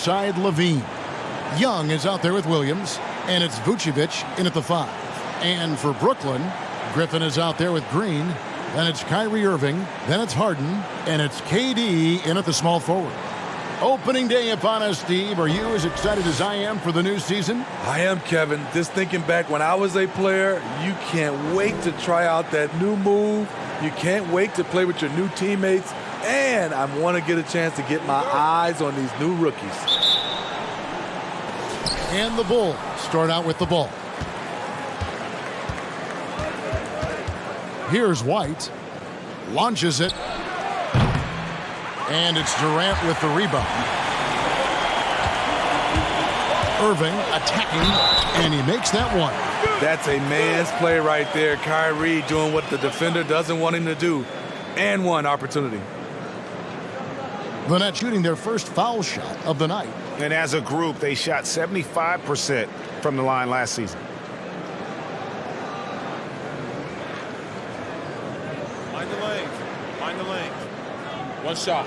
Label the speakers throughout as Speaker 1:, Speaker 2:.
Speaker 1: inside Levine. Young is out there with Williams, and it's Vucevic in at the 5. And for Brooklyn, Griffin is out there with Green. Then it's Kyrie Irving. Then it's Harden. And it's KD in at the small forward. Opening day upon us, Steve. Are you as excited as I am for the new season?
Speaker 2: I am, Kevin. Just thinking back when I was a player, you can't wait to try out that new move. You can't wait to play with your new teammates. And I want to get a chance to get my eyes on these new rookies.
Speaker 1: And the Bulls start out with the ball. Here's White. Launches it. And it's Durant with the rebound. Irving attacking, and he makes that one.
Speaker 2: That's a man's play right there. Kyrie doing what the defender doesn't want him to do. And one opportunity.
Speaker 1: The Nets shooting their first foul shot of the night.
Speaker 3: And as a group, they shot 75% from the line last season.
Speaker 4: Mind the lane. Mind the lane. One shot.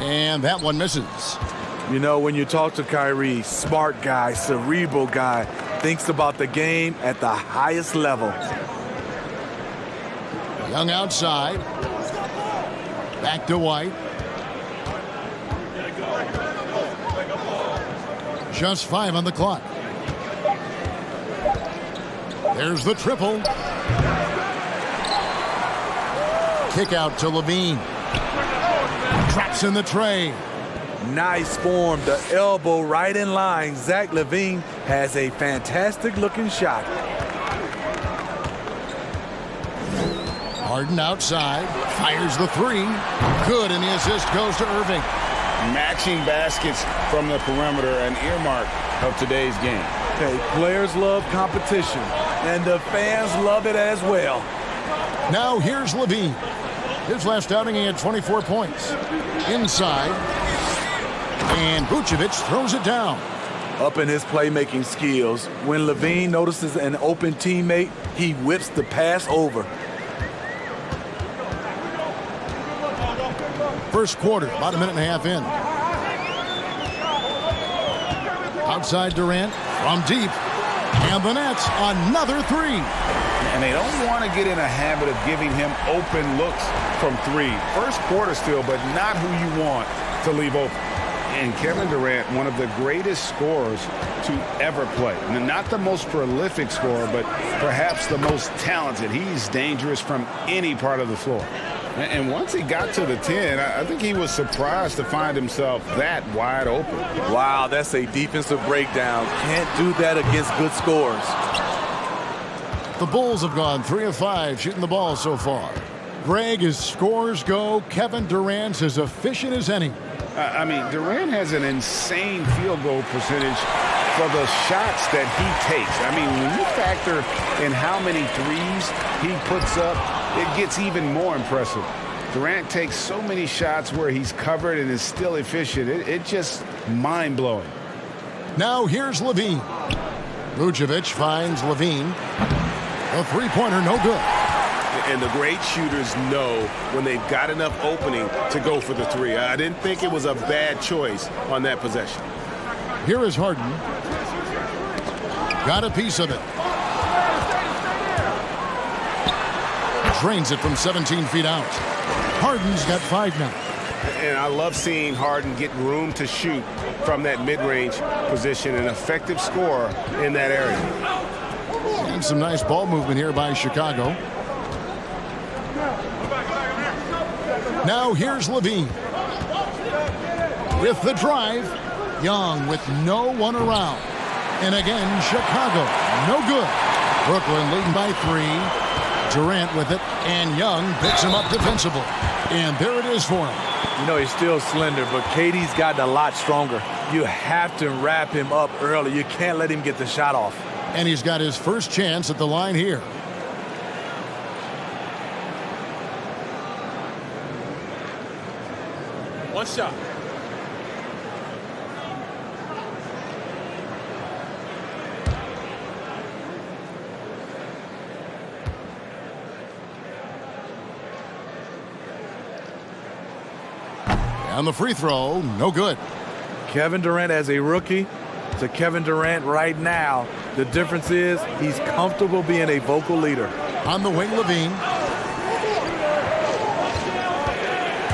Speaker 1: And that one misses.
Speaker 2: You know, when you talk to Kyrie, smart guy, cerebral guy, thinks about the game at the highest level.
Speaker 1: Young outside. Back to White. Just 5 on the clock. There's the triple. Kick out to Levine. Traps in the tray.
Speaker 2: Nice form, the elbow right in line. Zach LaVine has a fantastic looking shot.
Speaker 1: Harden outside, fires the 3. Good, and the assist goes to Irving.
Speaker 3: Matching baskets from the perimeter, an earmark of today's game.
Speaker 2: Okay, players love competition, and the fans love it as well.
Speaker 1: Now here's Levine. His last outing, he had 24 points. Inside. And Vucevic throws it down.
Speaker 2: Up in his playmaking skills, when LaVine notices an open teammate, he whips the pass over.
Speaker 1: First quarter, about a minute and a half in. Outside Durant, from deep. And the Nets, another 3.
Speaker 3: And they don't want to get in a habit of giving him open looks from 3. First quarter still, but not who you want to leave open. And Kevin Durant, one of the greatest scorers to ever play. Not the most prolific scorer, but perhaps the most talented. He's dangerous from any part of the floor. And once he got to the 10, I think he was surprised to find himself that wide open.
Speaker 2: Wow, that's a defensive breakdown. Can't do that against good scorers.
Speaker 1: The Bulls have gone 3 of 5 shooting the ball so far. Greg, as scores go, Kevin Durant's as efficient as any.
Speaker 3: I mean, Durant has an insane field goal percentage for the shots that he takes. I mean, when you factor in how many threes he puts up, it gets even more impressive. Durant takes so many shots where he's covered and is still efficient. It's just mind-blowing.
Speaker 1: Now here's Levine. Vucevic finds Levine. A three-pointer, no good.
Speaker 5: And the great shooters know when they've got enough opening to go for the 3. I didn't think it was a bad choice on that possession.
Speaker 1: Here is Harden. Got a piece of it. Drains it from 17 feet out. Harden's got 5 now.
Speaker 5: And I love seeing Harden get room to shoot from that mid-range position, an effective scorer in that area.
Speaker 1: And some nice ball movement here by Chicago. Now here's Levine. With the drive. Young with no one around. And again, Chicago, no good. Brooklyn leading by 3. Durant with it, and Young picks him up defensively. And there it is for him.
Speaker 2: You know, he's still slender, but KD's gotten a lot stronger. You have to wrap him up early. You can't let him get the shot off.
Speaker 1: And he's got his first chance at the line here.
Speaker 4: One shot.
Speaker 1: And the free throw, no good.
Speaker 2: Kevin Durant as a rookie to Kevin Durant right now. The difference is he's comfortable being a vocal leader.
Speaker 1: On the wing, Levine.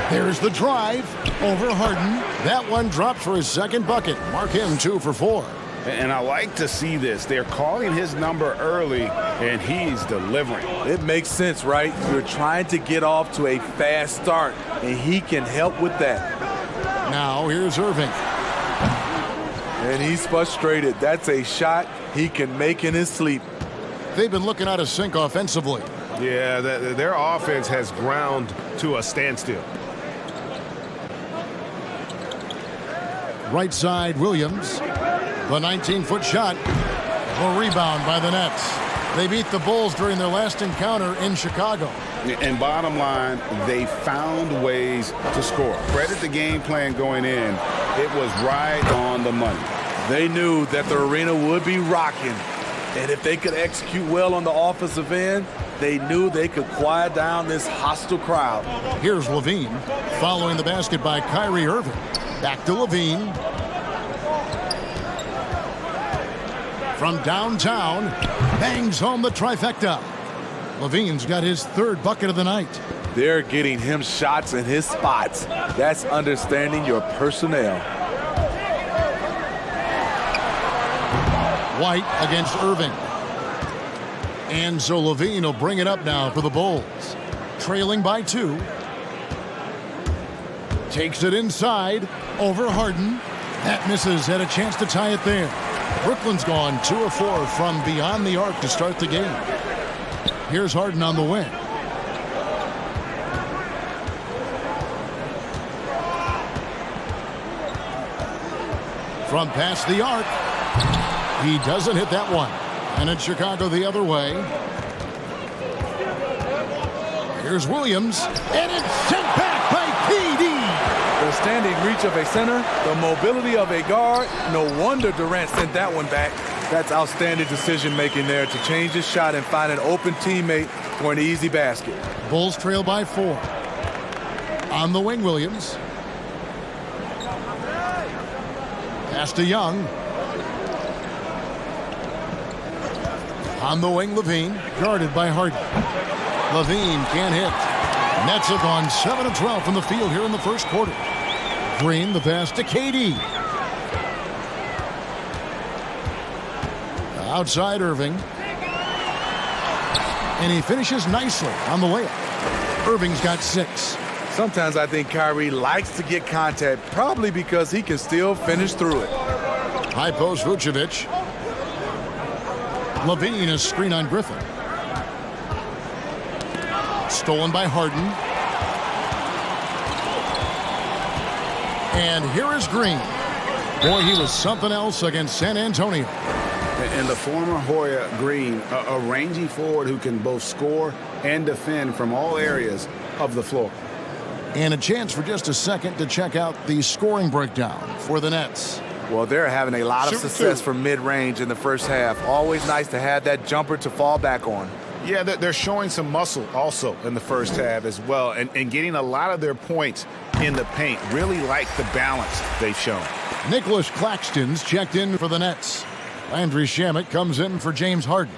Speaker 1: There's the drive over Harden. That one dropped for his second bucket. Mark him 2 for 4.
Speaker 3: And I like to see this. They're calling his number early, and he's delivering.
Speaker 2: It makes sense, right? You're trying to get off to a fast start, and he can help with that.
Speaker 1: Now here's Irving.
Speaker 2: And he's frustrated. That's a shot he can make in his sleep.
Speaker 1: They've been looking out of sync offensively.
Speaker 5: Yeah, their offense has ground to a standstill.
Speaker 1: Right side, Williams. The 19-foot shot. A rebound by the Nets. They beat the Bulls during their last encounter in Chicago.
Speaker 3: And bottom line, they found ways to score. Credit the game plan going in. It was right on the money.
Speaker 2: They knew that the arena would be rocking. And if they could execute well on the offensive end, they knew they could quiet down this hostile crowd.
Speaker 1: Here's Levine. Following the basket by Kyrie Irving. Back to Levine. From downtown, bangs home the trifecta. Levine's got his 3rd bucket of the night.
Speaker 2: They're getting him shots in his spots. That's understanding your personnel.
Speaker 1: White against Irving. And so Levine will bring it up now for the Bulls. Trailing by 2. Takes it inside. Over Harden. That misses. Had a chance to tie it there. Brooklyn's gone 2 of 4 from beyond the arc to start the game. Here's Harden on the wing. From past the arc. He doesn't hit that one. And it's Chicago the other way. Here's Williams. And it's sent back by KD.
Speaker 2: The standing reach of a center, the mobility of a guard. No wonder Durant sent that one back. That's outstanding decision-making there to change his shot and find an open teammate for an easy basket.
Speaker 1: Bulls trail by 4. On the wing, Williams. Pass to Young. On the wing, Levine. Guarded by Harden. Levine can't hit. Nets have gone 7 of 12 from the field here in the first quarter. Green, the pass to KD. Outside Irving. And he finishes nicely on the layup. Irving's got 6.
Speaker 2: Sometimes I think Kyrie likes to get contact, probably because he can still finish through it.
Speaker 1: High post Vucevic. Levine, a screen on Griffin. Stolen by Harden. And here is Green. Boy, he was something else against San Antonio.
Speaker 3: And the former Hoya Green, a rangy forward who can both score and defend from all areas of the floor.
Speaker 1: And a chance for just a second to check out the scoring breakdown for the Nets.
Speaker 2: Well, they're having a lot of success from mid-range in the first half. Always nice to have that jumper to fall back on.
Speaker 3: Yeah, they're showing some muscle also in the first half as well, and getting a lot of their points in the paint. Really like the balance they've shown.
Speaker 1: Nicholas Claxton's checked in for the Nets. Landry Shamet comes in for James Harden.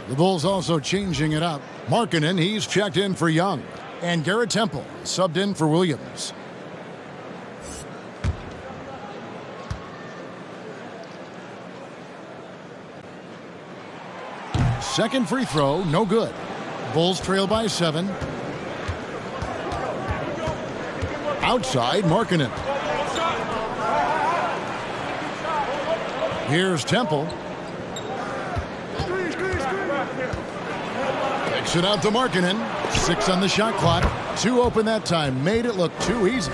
Speaker 1: The Bulls also changing it up. Markkanen, he's checked in for Young. And Garrett Temple subbed in for Williams. Second free throw, no good. Bulls trail by 7. Outside, Markkanen. Here's Temple. Takes it out to Markkanen. 6 on the shot clock. 2 open that time. Made it look too easy.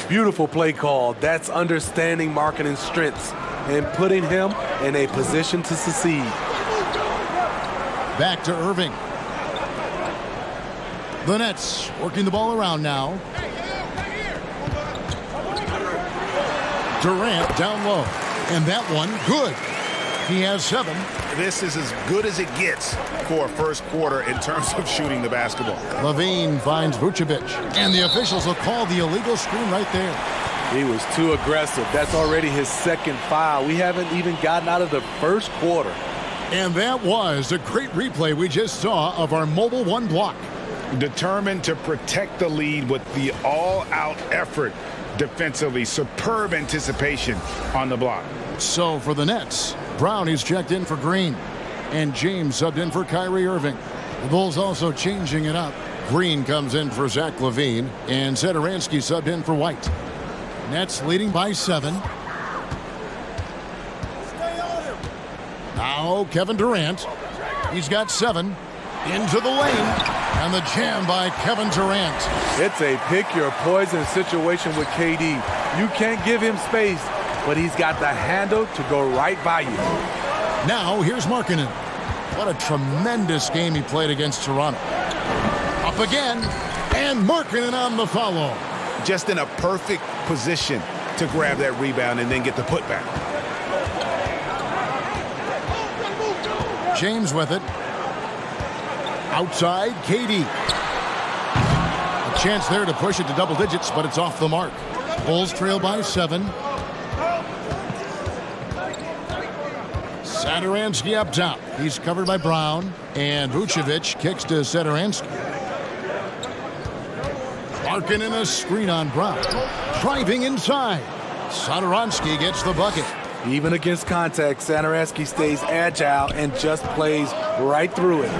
Speaker 2: Beautiful play call. That's understanding Markkanen's strengths and putting him in a position to succeed.
Speaker 1: Back to Irving. The Nets working the ball around now. Durant down low. And that one, good. He has 7.
Speaker 3: This is as good as it gets for a first quarter in terms of shooting the basketball.
Speaker 1: Levine finds Vucevic, and the officials will call the illegal screen right there.
Speaker 2: He was too aggressive. That's already his second foul. We haven't even gotten out of the first quarter.
Speaker 1: And that was a great replay we just saw of our Mobile One block.
Speaker 3: Determined to protect the lead with the all-out effort defensively. Superb anticipation on the block.
Speaker 1: So for the Nets, Brown is checked in for Green, and James subbed in for Kyrie Irving. The Bulls also changing it up. Green comes in for Zach LaVine, and Satoransky subbed in for White. Nets leading by 7. Now Kevin Durant. He's got 7. Into the lane. And the jam by Kevin Durant.
Speaker 2: It's a pick your poison situation with KD. You can't give him space, but he's got the handle to go right by you.
Speaker 1: Now here's Markkanen. What a tremendous game he played against Toronto. Up again. And Markkanen on the follow.
Speaker 3: Just in a perfect position to grab that rebound and then get the putback.
Speaker 1: James with it. Outside, KD. A chance there to push it to double digits, but it's off the mark. Bulls trail by 7. Satoransky up top. He's covered by Brown. And Vucevic kicks to Satoransky. Markkanen a screen on Brown. Driving inside. Satoransky gets the bucket.
Speaker 2: Even against contact, Satoransky stays agile and just plays right through it.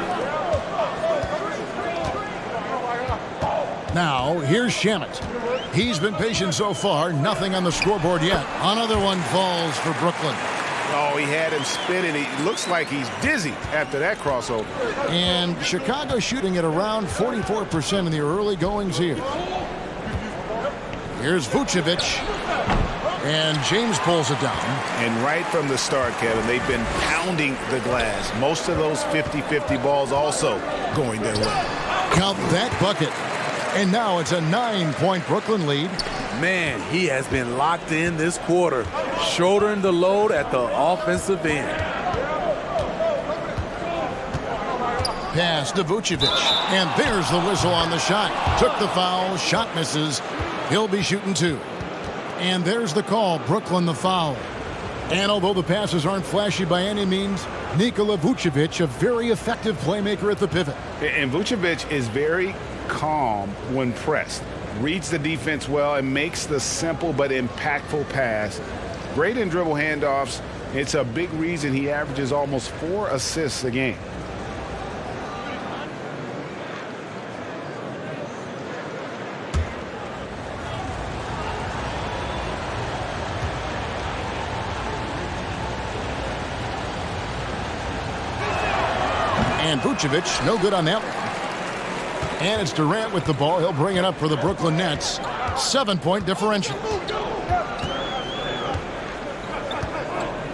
Speaker 1: Now, here's Shamet. He's been patient so far. Nothing on the scoreboard yet. Another one falls for Brooklyn.
Speaker 3: Oh, he had him spinning. He looks like he's dizzy after that crossover.
Speaker 1: And Chicago shooting at around 44% in the early goings here. Here's Vucevic. And James pulls it down.
Speaker 3: And right from the start, Kevin, they've been pounding the glass. Most of those 50-50 balls also going their way.
Speaker 1: Count that bucket. And now it's a 9-point Brooklyn lead.
Speaker 2: Man, he has been locked in this quarter, shouldering the load at the offensive end.
Speaker 1: Pass to Vucevic. And there's the whistle on the shot. Took the foul. Shot misses. He'll be shooting 2. And there's the call. Brooklyn the foul. And although the passes aren't flashy by any means, Nikola Vucevic, a very effective playmaker at the pivot.
Speaker 3: And Vucevic is very calm when pressed. Reads the defense well and makes the simple but impactful pass. Great in dribble handoffs. It's a big reason he averages almost 4 assists a game.
Speaker 1: And Vucevic, no good on that one. And it's Durant with the ball. He'll bring it up for the Brooklyn Nets. 7-point differential.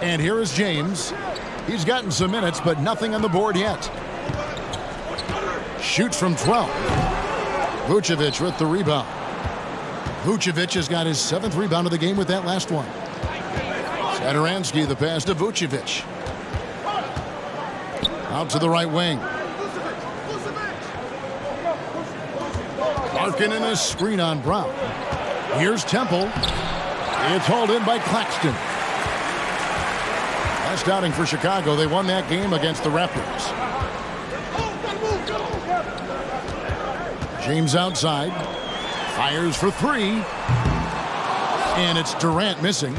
Speaker 1: And here is James. He's gotten some minutes, but nothing on the board yet. Shoots from 12. Vucevic with the rebound. Vucevic has got his 7th rebound of the game with that last one. Satoransky, the pass to Vucevic. Out to the right wing. Larkin in a screen on Brown. Here's Temple. It's hauled in by Claxton. Last outing for Chicago. They won that game against the Raptors. James outside. Fires for 3. And it's Durant missing.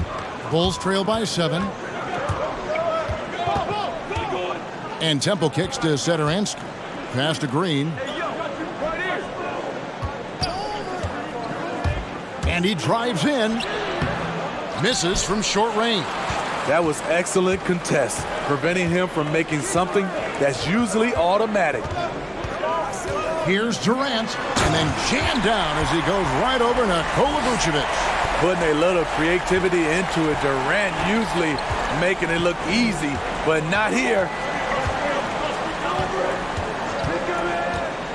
Speaker 1: Bulls trail by 7. And Temple kicks to Satoransky. Pass to Green. And he drives in. Misses from short range.
Speaker 2: That was excellent contest, preventing him from making something that's usually automatic.
Speaker 1: Here's Durant, and then jammed down as he goes right over Nikola Vucevic.
Speaker 2: Putting a little creativity into it. Durant usually making it look easy, but not here.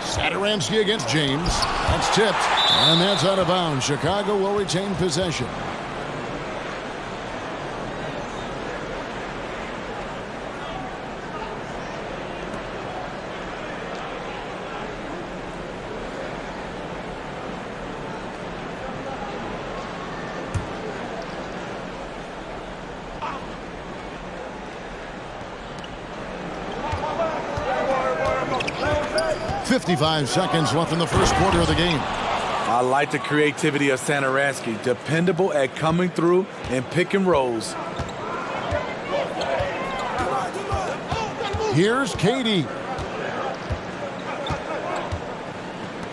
Speaker 1: Satoransky against James. That's tipped, and that's out of bounds. Chicago will retain possession. 55 seconds left in the first quarter of the game.
Speaker 2: I like the creativity of Satoransky, dependable at coming through and pick and rolls.
Speaker 1: Here's Katie.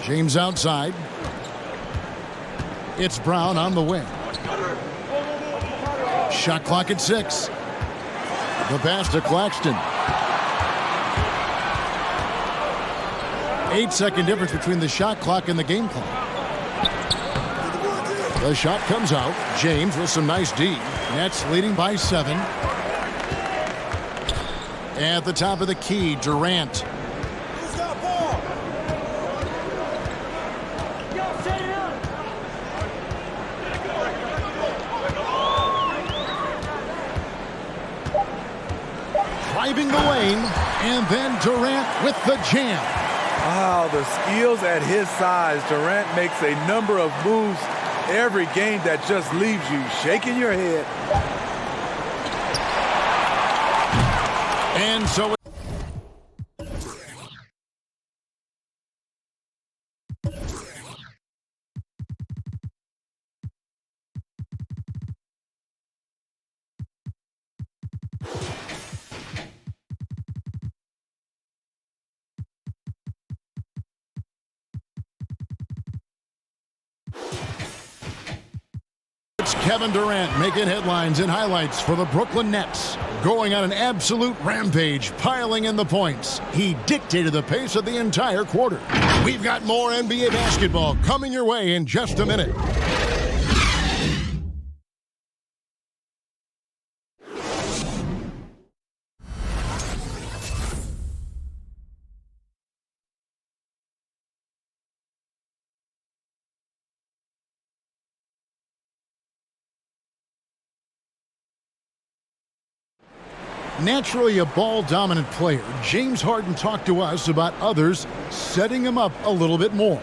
Speaker 1: James outside. It's Brown on the wing. Shot clock at 6. The pass to Claxton. 8-second difference between the shot clock and the game clock. The shot comes out. James with some nice D. Nets leading by 7. At the top of the key, Durant. Driving the lane, and then Durant with the jam.
Speaker 2: Wow, the skills at his size. Durant makes a number of moves every game that just leaves you shaking your head.
Speaker 1: And so it's Kevin Durant making headlines and highlights for the Brooklyn Nets. Going on an absolute rampage, piling in the points. He dictated the pace of the entire quarter. We've got more NBA basketball coming your way in just a minute. Naturally a ball-dominant player, James Harden talked to us about others setting him up a little bit more.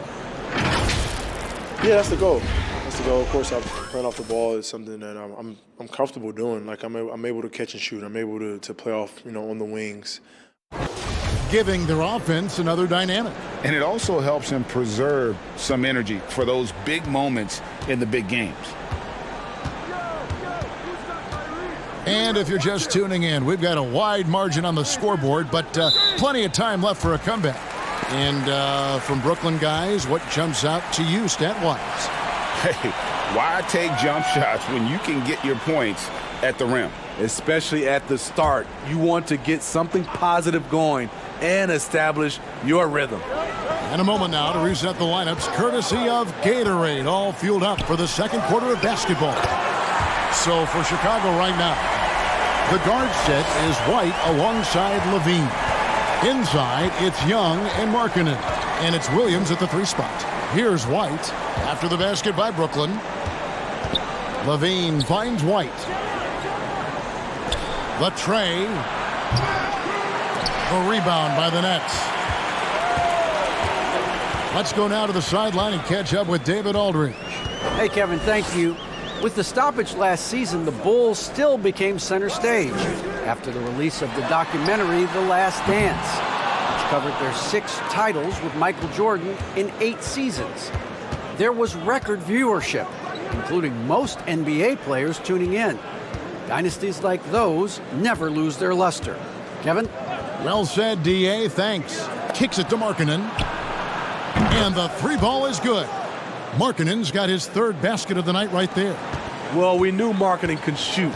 Speaker 6: Yeah, that's the goal. That's the goal. Of course, playing off the ball is something that I'm comfortable doing. Like I'm able to catch and shoot. I'm able to play off, on the wings.
Speaker 1: Giving their offense another dynamic.
Speaker 3: And it also helps him preserve some energy for those big moments in the big games.
Speaker 1: And if you're just tuning in, we've got a wide margin on the scoreboard, but plenty of time left for a comeback. And from Brooklyn guys, what jumps out to you stat-wise?
Speaker 3: Hey, why take jump shots when you can get your points at the rim?
Speaker 2: Especially at the start. You want to get something positive going and establish your rhythm.
Speaker 1: And a moment now to reset the lineups, courtesy of Gatorade, all fueled up for the second quarter of basketball. So for Chicago right now, the guard set is White alongside Levine. Inside, it's Young and Markkanen. And it's Williams at the 3 spot. Here's White after the basket by Brooklyn. Levine finds White. The tray. The rebound by the Nets. Let's go now to the sideline and catch up with David Aldridge.
Speaker 7: Hey, Kevin, thank you. With the stoppage last season, the Bulls still became center stage after the release of the documentary The Last Dance, which covered their 6 titles with Michael Jordan in 8 seasons. There was record viewership, including most NBA players tuning in. Dynasties like those never lose their luster. Kevin?
Speaker 1: Well said, D.A. Thanks. Kicks it to Markkanen. And the 3 ball is good. Markkanen's got his 3rd basket of the night right there.
Speaker 2: Well, we knew Markkanen could shoot,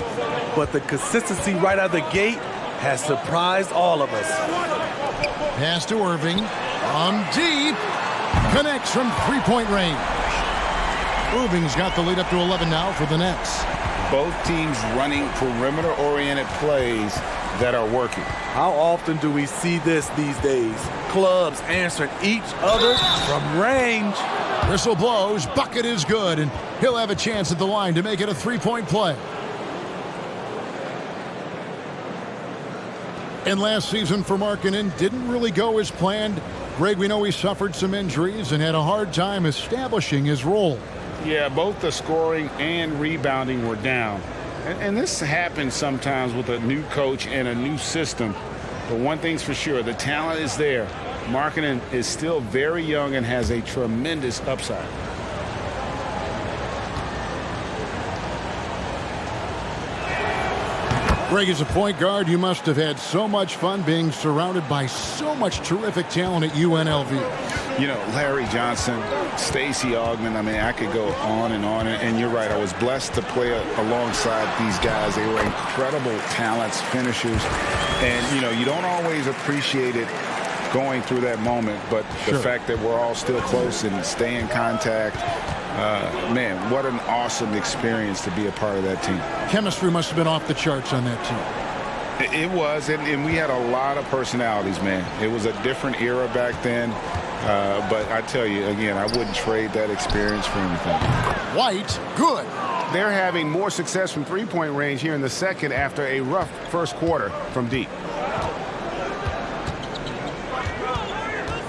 Speaker 2: but the consistency right out of the gate has surprised all of us.
Speaker 1: Pass to Irving. On deep. Connects from 3-point range. Irving's got the lead up to 11 now for the Nets.
Speaker 3: Both teams running perimeter-oriented plays that are working.
Speaker 2: How often do we see this these days? Clubs answering each other from range.
Speaker 1: Whistle blows, bucket is good, and he'll have a chance at the line to make it a 3-point play. And last season for Markkanen didn't really go as planned. Greg, we know he suffered some injuries and had a hard time establishing his role.
Speaker 3: Yeah, both the scoring and rebounding were down. And this happens sometimes with a new coach and a new system. But one thing's for sure, the talent is there. Markkanen is still very young and has a tremendous upside.
Speaker 1: Greg, as a point guard, you must have had so much fun being surrounded by so much terrific talent at UNLV.
Speaker 3: You know, Larry Johnson, Stacey Augmon, I mean, I could go on. And you're right, I was blessed to play alongside these guys. They were incredible talents, finishers. And, you know, you don't always appreciate it going through that moment, but the fact that we're all still close and stay in contact, man, what an awesome experience to be a part of that team.
Speaker 1: Chemistry must have been off the charts on that team.
Speaker 3: It was, and we had a lot of personalities, man. It was a different era back then, but I tell you, again, I wouldn't trade that experience for anything.
Speaker 1: White, good.
Speaker 3: They're having more success from three-point range here in the second after a rough first quarter from deep.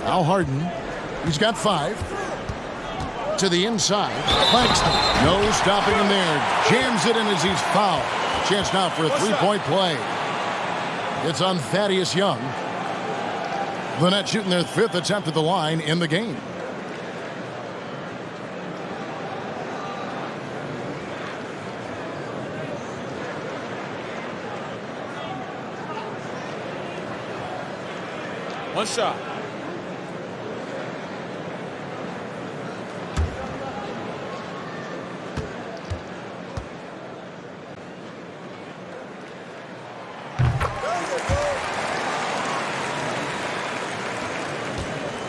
Speaker 1: Now Harden, he's got 5. To the inside, Claxton, no stopping him there. Jams it in as he's fouled. Chance now for a three-point play. It's on Thaddeus Young. The Nets shooting their 5th attempt at the line in the game.
Speaker 4: One shot.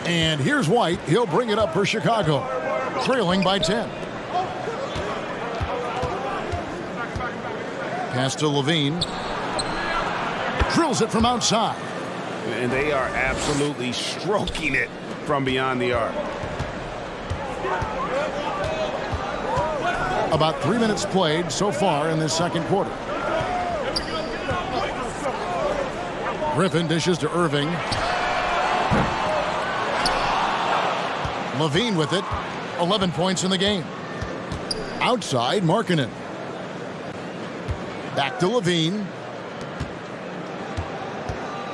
Speaker 1: And here's White. He'll bring it up for Chicago. Trailing by 10. Pass to Levine. Drills it from outside.
Speaker 3: And they are absolutely stroking it from beyond the arc.
Speaker 1: About 3 minutes played so far in this second quarter. Griffin dishes to Irving. Levine with it. 11 points in the game. Outside, Markkanen. Back to Levine.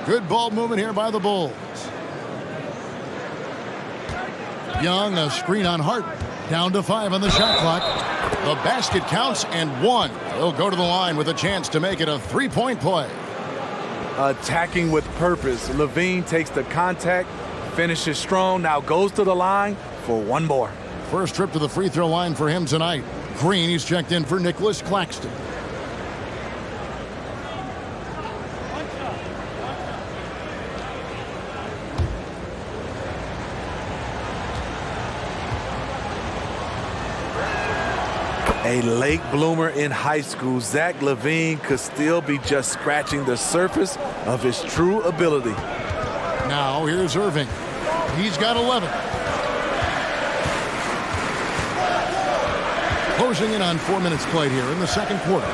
Speaker 1: Good ball movement here by the Bulls. Young, a screen on Harden. Down to 5 on the shot clock. The basket counts and 1. He'll go to the line with a chance to make it a three-point play.
Speaker 2: Attacking with purpose. Levine takes the contact, finishes strong, now goes to the line for one more.
Speaker 1: First trip to the free throw line for him tonight. Green, he's checked in for Nicholas Claxton.
Speaker 2: A late bloomer in high school, Zach LaVine could still be just scratching the surface of his true ability.
Speaker 1: Now here's Irving. He's got 11. Closing in on 4 minutes played here in the second quarter.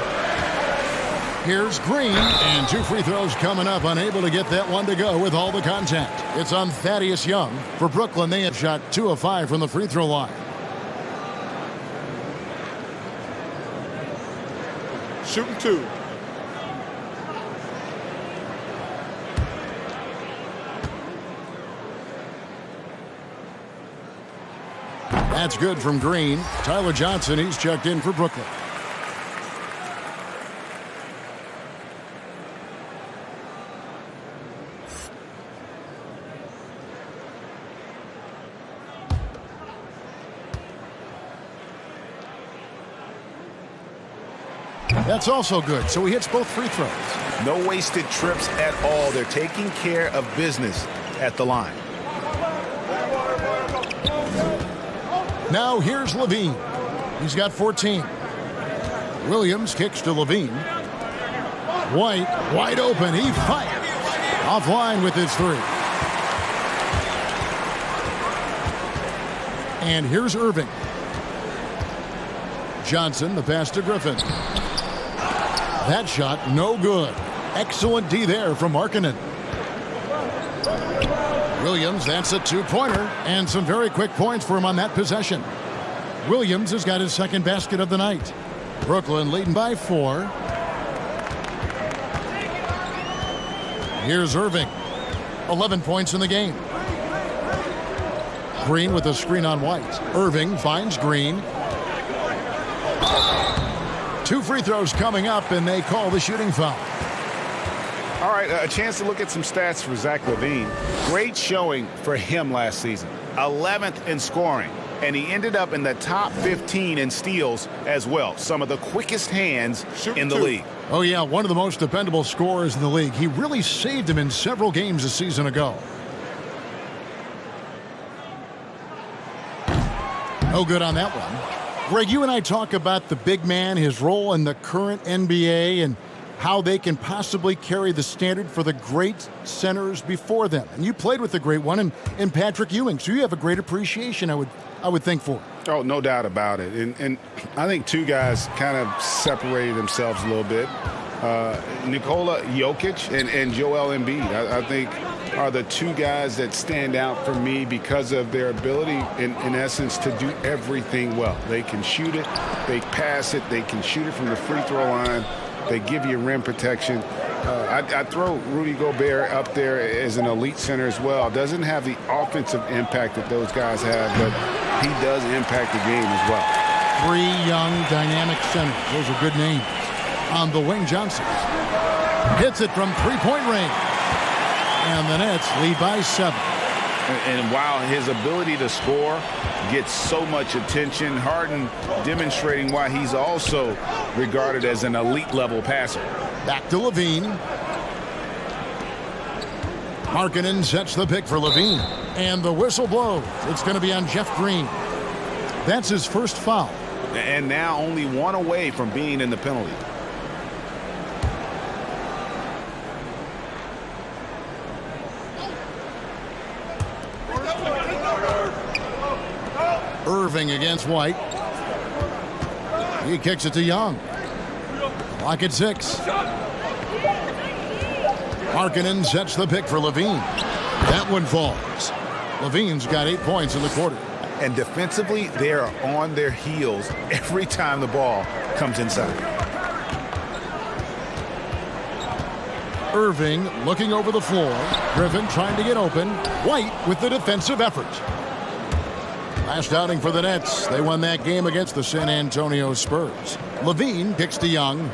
Speaker 1: Here's Green, and 2 free throws coming up, unable to get that one to go with all the contact. It's on Thaddeus Young. For Brooklyn, they have shot 2 of 5 from the free throw line.
Speaker 4: Shooting 2.
Speaker 1: That's good from Green. Tyler Johnson, he's checked in for Brooklyn. That's also good, so he hits both free throws.
Speaker 3: No wasted trips at all. They're taking care of business at the line.
Speaker 1: Now here's Levine. He's got 14. Williams kicks to Levine. White, wide open. He fires. Offline with his 3. And here's Irving. Johnson, the pass to Griffin. That shot, no good. Excellent D there from Markkanen. Williams, that's a 2-pointer, and some very quick points for him on that possession. Williams has got his second basket of the night. Brooklyn leading by 4. Here's Irving. 11 points in the game. Green with a screen on White. Irving finds Green. 2 free throws coming up, and they call the shooting foul.
Speaker 3: All right, a chance to look at some stats for Zach LaVine. Great showing for him last season. 11th in scoring, and he ended up in the top 15 in steals as well. Some of the quickest hands in the league.
Speaker 1: Oh, yeah, one of the most dependable scorers in the league. He really saved him in several games a season ago. No good on that one. Greg, you and I talk about the big man, his role in the current NBA, and how they can possibly carry the standard for the great centers before them. And you played with the great one in Patrick Ewing, so you have a great appreciation, I would think, for it.
Speaker 3: Oh, no doubt about it. And I think 2 guys kind of separated themselves a little bit. Nikola Jokic and Joel Embiid, I think, are the 2 guys that stand out for me because of their ability, in essence, to do everything well. They can shoot it, they pass it, they can shoot it from the free throw line. They give you rim protection. I throw Rudy Gobert up there as an elite center as well. Doesn't have the offensive impact that those guys have, but he does impact the game as well.
Speaker 1: 3 young, dynamic centers. Those are good names. On the wing, Johnson hits it from three-point range. And the Nets lead by 7.
Speaker 3: And while his ability to score gets so much attention, Harden demonstrating why he's also regarded as an elite level passer.
Speaker 1: Back to LaVine. Markkanen sets the pick for LaVine. And the whistle blows. It's going to be on Jeff Green. That's his first foul.
Speaker 3: And now only 1 away from being in the penalty.
Speaker 1: Irving against White. He kicks it to Young. Clock at 6. Markkanen sets the pick for LaVine. That one falls. LaVine's got 8 points in the quarter.
Speaker 3: And defensively, they are on their heels every time the ball comes inside.
Speaker 1: Irving looking over the floor. Griffin trying to get open. White with the defensive effort. Last outing for the Nets. They won that game against the San Antonio Spurs. LaVine kicks to Young.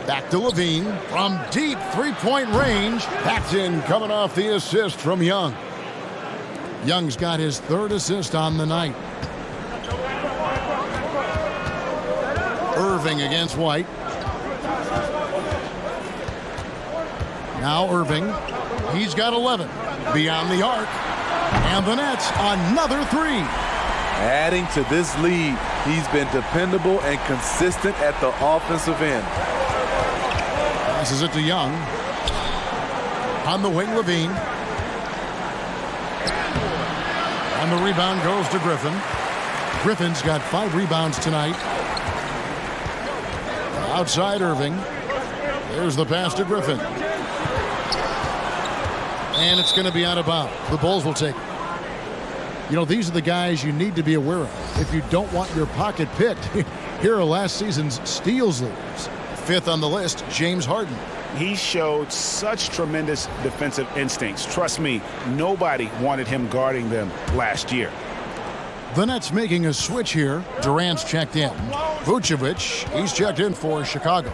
Speaker 1: Back to LaVine from deep three-point range. Paxton coming off the assist from Young. Young's got his 3rd assist on the night. Irving against White. Now Irving. He's got 11. Beyond the arc. And the Nets, another 3.
Speaker 2: Adding to this lead, he's been dependable and consistent at the offensive end.
Speaker 1: Passes it to Young. On the wing, LaVine. And the rebound goes to Griffin. Griffin's got 5 rebounds tonight. Outside Irving. There's the pass to Griffin. And it's going to be out of bounds. The Bulls will take it. You know, these are the guys you need to be aware of if you don't want your pocket picked. Here are last season's steals leaders. 5th on the list, James Harden.
Speaker 3: He showed such tremendous defensive instincts. Trust me, nobody wanted him guarding them last year.
Speaker 1: The Nets making a switch here. Durant's checked in. Vucevic, he's checked in for Chicago.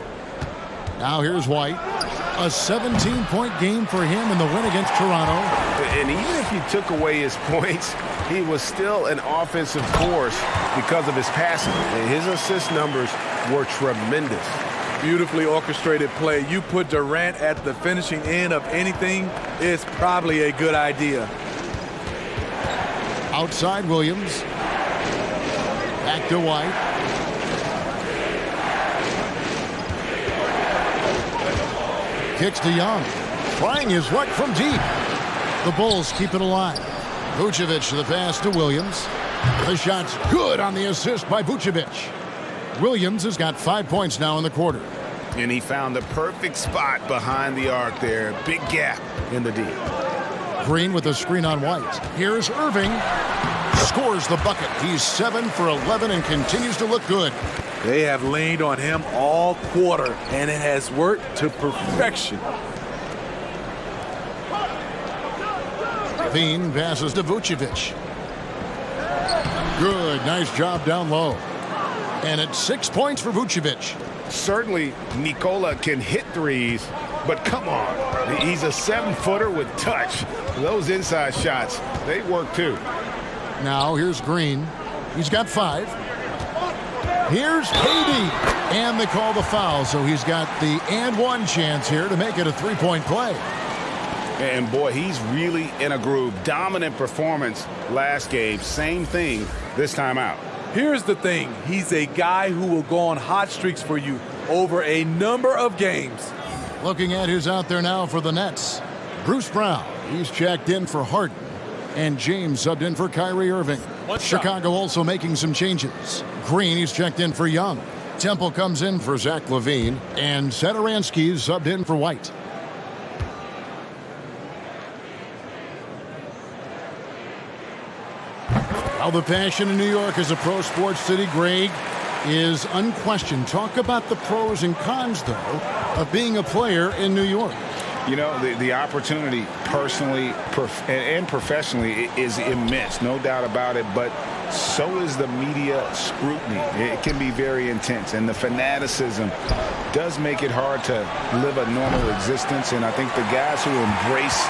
Speaker 1: Now here's White. A 17-point game for him in the win against Toronto.
Speaker 5: And even if you took away his points, he was still an offensive force because of his passing. And his assist numbers were tremendous.
Speaker 2: Beautifully orchestrated play. You put Durant at the finishing end of anything, it's probably a good idea.
Speaker 1: Outside Williams. Back to White. Kicks to Young. Trying his luck from deep. The Bulls keep it alive. Vucevic the pass to Williams. The shot's good on the assist by Vucevic. Williams has got 5 points now in the quarter.
Speaker 3: And he found the perfect spot behind the arc there. Big gap in the D.
Speaker 1: Green with the screen on White. Here's Irving. scores the bucket. He's 7 for 11 and continues to look good.
Speaker 2: They have leaned on him all quarter, and it has worked to perfection.
Speaker 1: Veen passes to Vucevic. Good, nice job down low. And it's 6 points for Vucevic.
Speaker 3: Certainly, Nikola can hit threes, but come on. He's a 7-footer with touch. Those inside shots, they work too.
Speaker 1: Now here's Green. He's got 5. Here's KD. And they call the foul, so he's got the and one chance here to make it a 3-point play.
Speaker 3: And boy, he's really in a groove. Dominant performance last game. Same thing this time out.
Speaker 2: Here's the thing. He's a guy who will go on hot streaks for you over a number of games.
Speaker 1: Looking at who's out there now for the Nets. Bruce Brown. He's checked in for Harden. And James subbed in for Kyrie Irving. Chicago also making some changes. Green, he's checked in for Young. Temple comes in for Zach LaVine. And Satoransky's subbed in for White. Well, the passion in New York as a pro sports city, Greg, is unquestioned. Talk about the pros and cons, though, of being a player in New York.
Speaker 3: You know, the opportunity personally and professionally is immense, no doubt about it, but so is the media scrutiny. It can be very intense, and the fanaticism does make it hard to live a normal existence, and I think the guys who embrace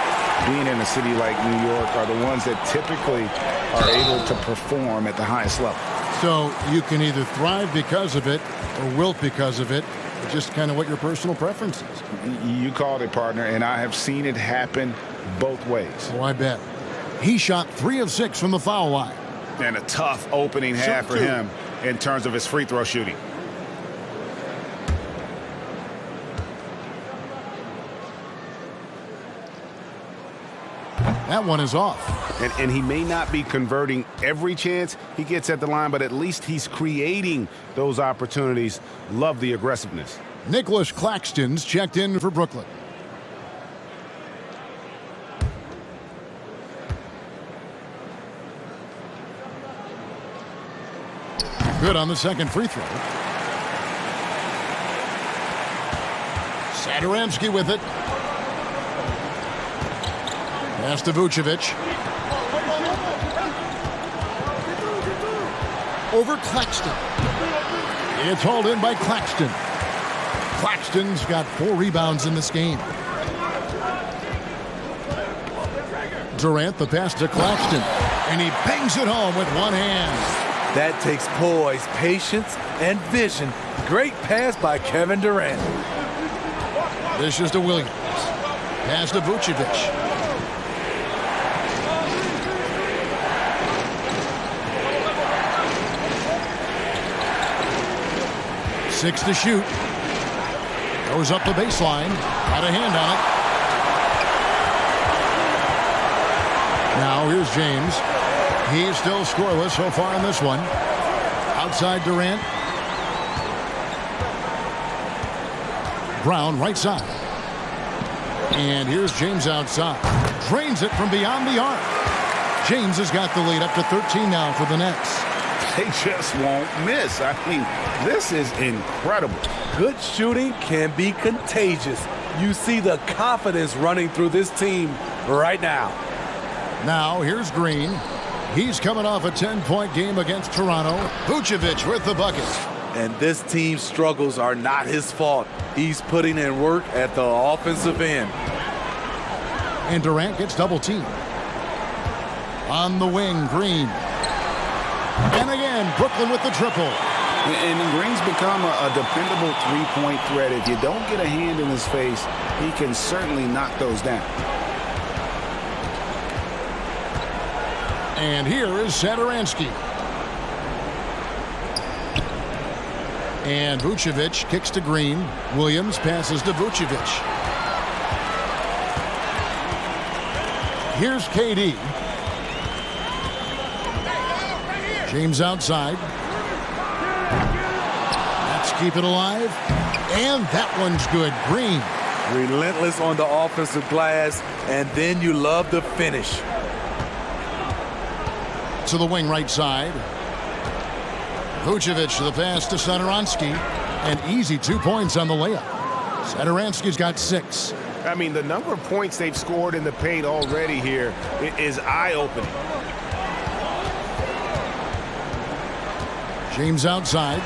Speaker 3: being in a city like New York are the ones that typically are able to perform at the highest level.
Speaker 1: So you can either thrive because of it or wilt because of it. It's just kind of what your personal preference is.
Speaker 3: You called it, partner, and I have seen it happen both ways.
Speaker 1: Oh, I bet. He shot 3 of 6 from the foul line.
Speaker 3: And a tough opening half for him in terms of his free throw shooting.
Speaker 1: That one is off.
Speaker 3: And he may not be converting every chance he gets at the line, but at least he's creating those opportunities. Love the aggressiveness.
Speaker 1: Nicholas Claxton's checked in for Brooklyn. Good on the second free throw. Satoransky with it. Pass to Vucevic. Over Claxton. It's hauled in by Claxton. Claxton's got 4 rebounds in this game. Durant, the pass to Claxton. And he bangs it home with one hand.
Speaker 2: That takes poise, patience, and vision. Great pass by Kevin Durant.
Speaker 1: This is to Williams. Pass to Vucevic. 6 to shoot. Goes up the baseline. Got a hand on it. Now here's James. He's still scoreless so far in this one. Outside Durant. Brown right side. And here's James outside. Drains it from beyond the arc. James has got the lead up to 13 now for the Nets.
Speaker 3: They just won't miss. I mean, this is incredible.
Speaker 2: Good shooting can be contagious. You see the confidence running through this team right now.
Speaker 1: Now here's Green. He's coming off a 10-point game against Toronto. Vucevic with the bucket.
Speaker 2: And this team's struggles are not his fault. He's putting in work at the offensive end.
Speaker 1: And Durant gets double-teamed. On the wing, Green. And again, Brooklyn with the triple.
Speaker 3: And Green's become a dependable three-point threat. If you don't get a hand in his face, he can certainly knock those down.
Speaker 1: And here is Satoransky. And Vucevic kicks to Green. Williams passes to Vucevic. Here's KD. James outside. Let's keep it alive. And that one's good. Green.
Speaker 2: Relentless on the offensive glass, and then you love the finish.
Speaker 1: to the wing right side. Vucevic to the pass to Satoransky. An easy 2 points on the layup. Satoransky's got 6.
Speaker 5: I mean, the number of points they've scored in the paint already here is eye-opening.
Speaker 1: James outside.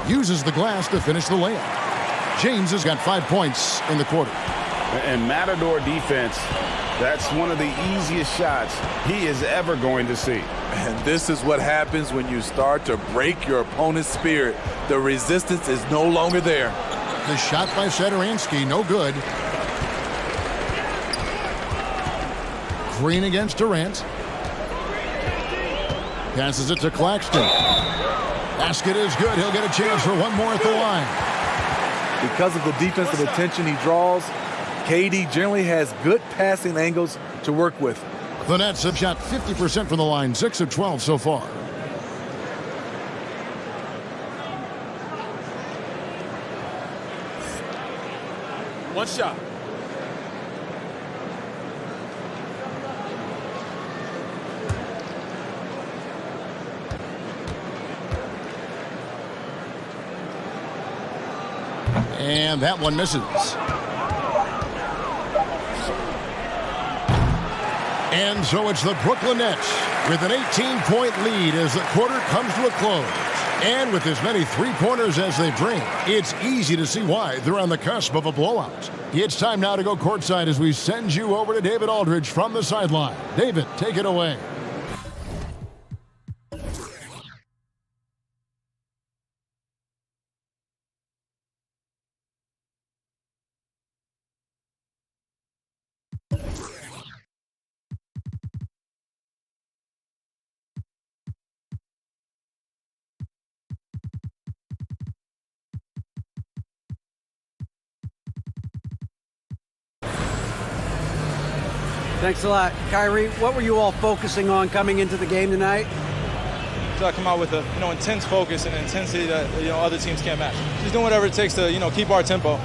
Speaker 1: Uses the glass to finish the layup. James has got 5 points in the quarter.
Speaker 3: And Matador defense, that's one of the easiest shots he is ever going to see.
Speaker 2: And this is what happens when you start to break your opponent's spirit. The resistance is no longer there.
Speaker 1: The shot by Satoransky, no good. Green against Durant. Passes it to Claxton. Basket is good. He'll get a chance for one more at the line.
Speaker 2: Because of the defensive attention he draws, KD generally has good passing angles to work with.
Speaker 1: The Nets have shot 50% from the line, 6 of 12 so far.
Speaker 4: One shot.
Speaker 1: And that one misses. And so it's the Brooklyn Nets with an 18-point lead as the quarter comes to a close. And with as many three-pointers as they bring, it's easy to see why they're on the cusp of a blowout. It's time now to go courtside as we send you over to David Aldridge from the sideline. David, take it away.
Speaker 7: Thanks a lot. Kyrie, what were you all focusing on coming into the game tonight?
Speaker 8: So I come out with a intense focus and intensity that other teams can't match. Just doing whatever it takes to keep our tempo.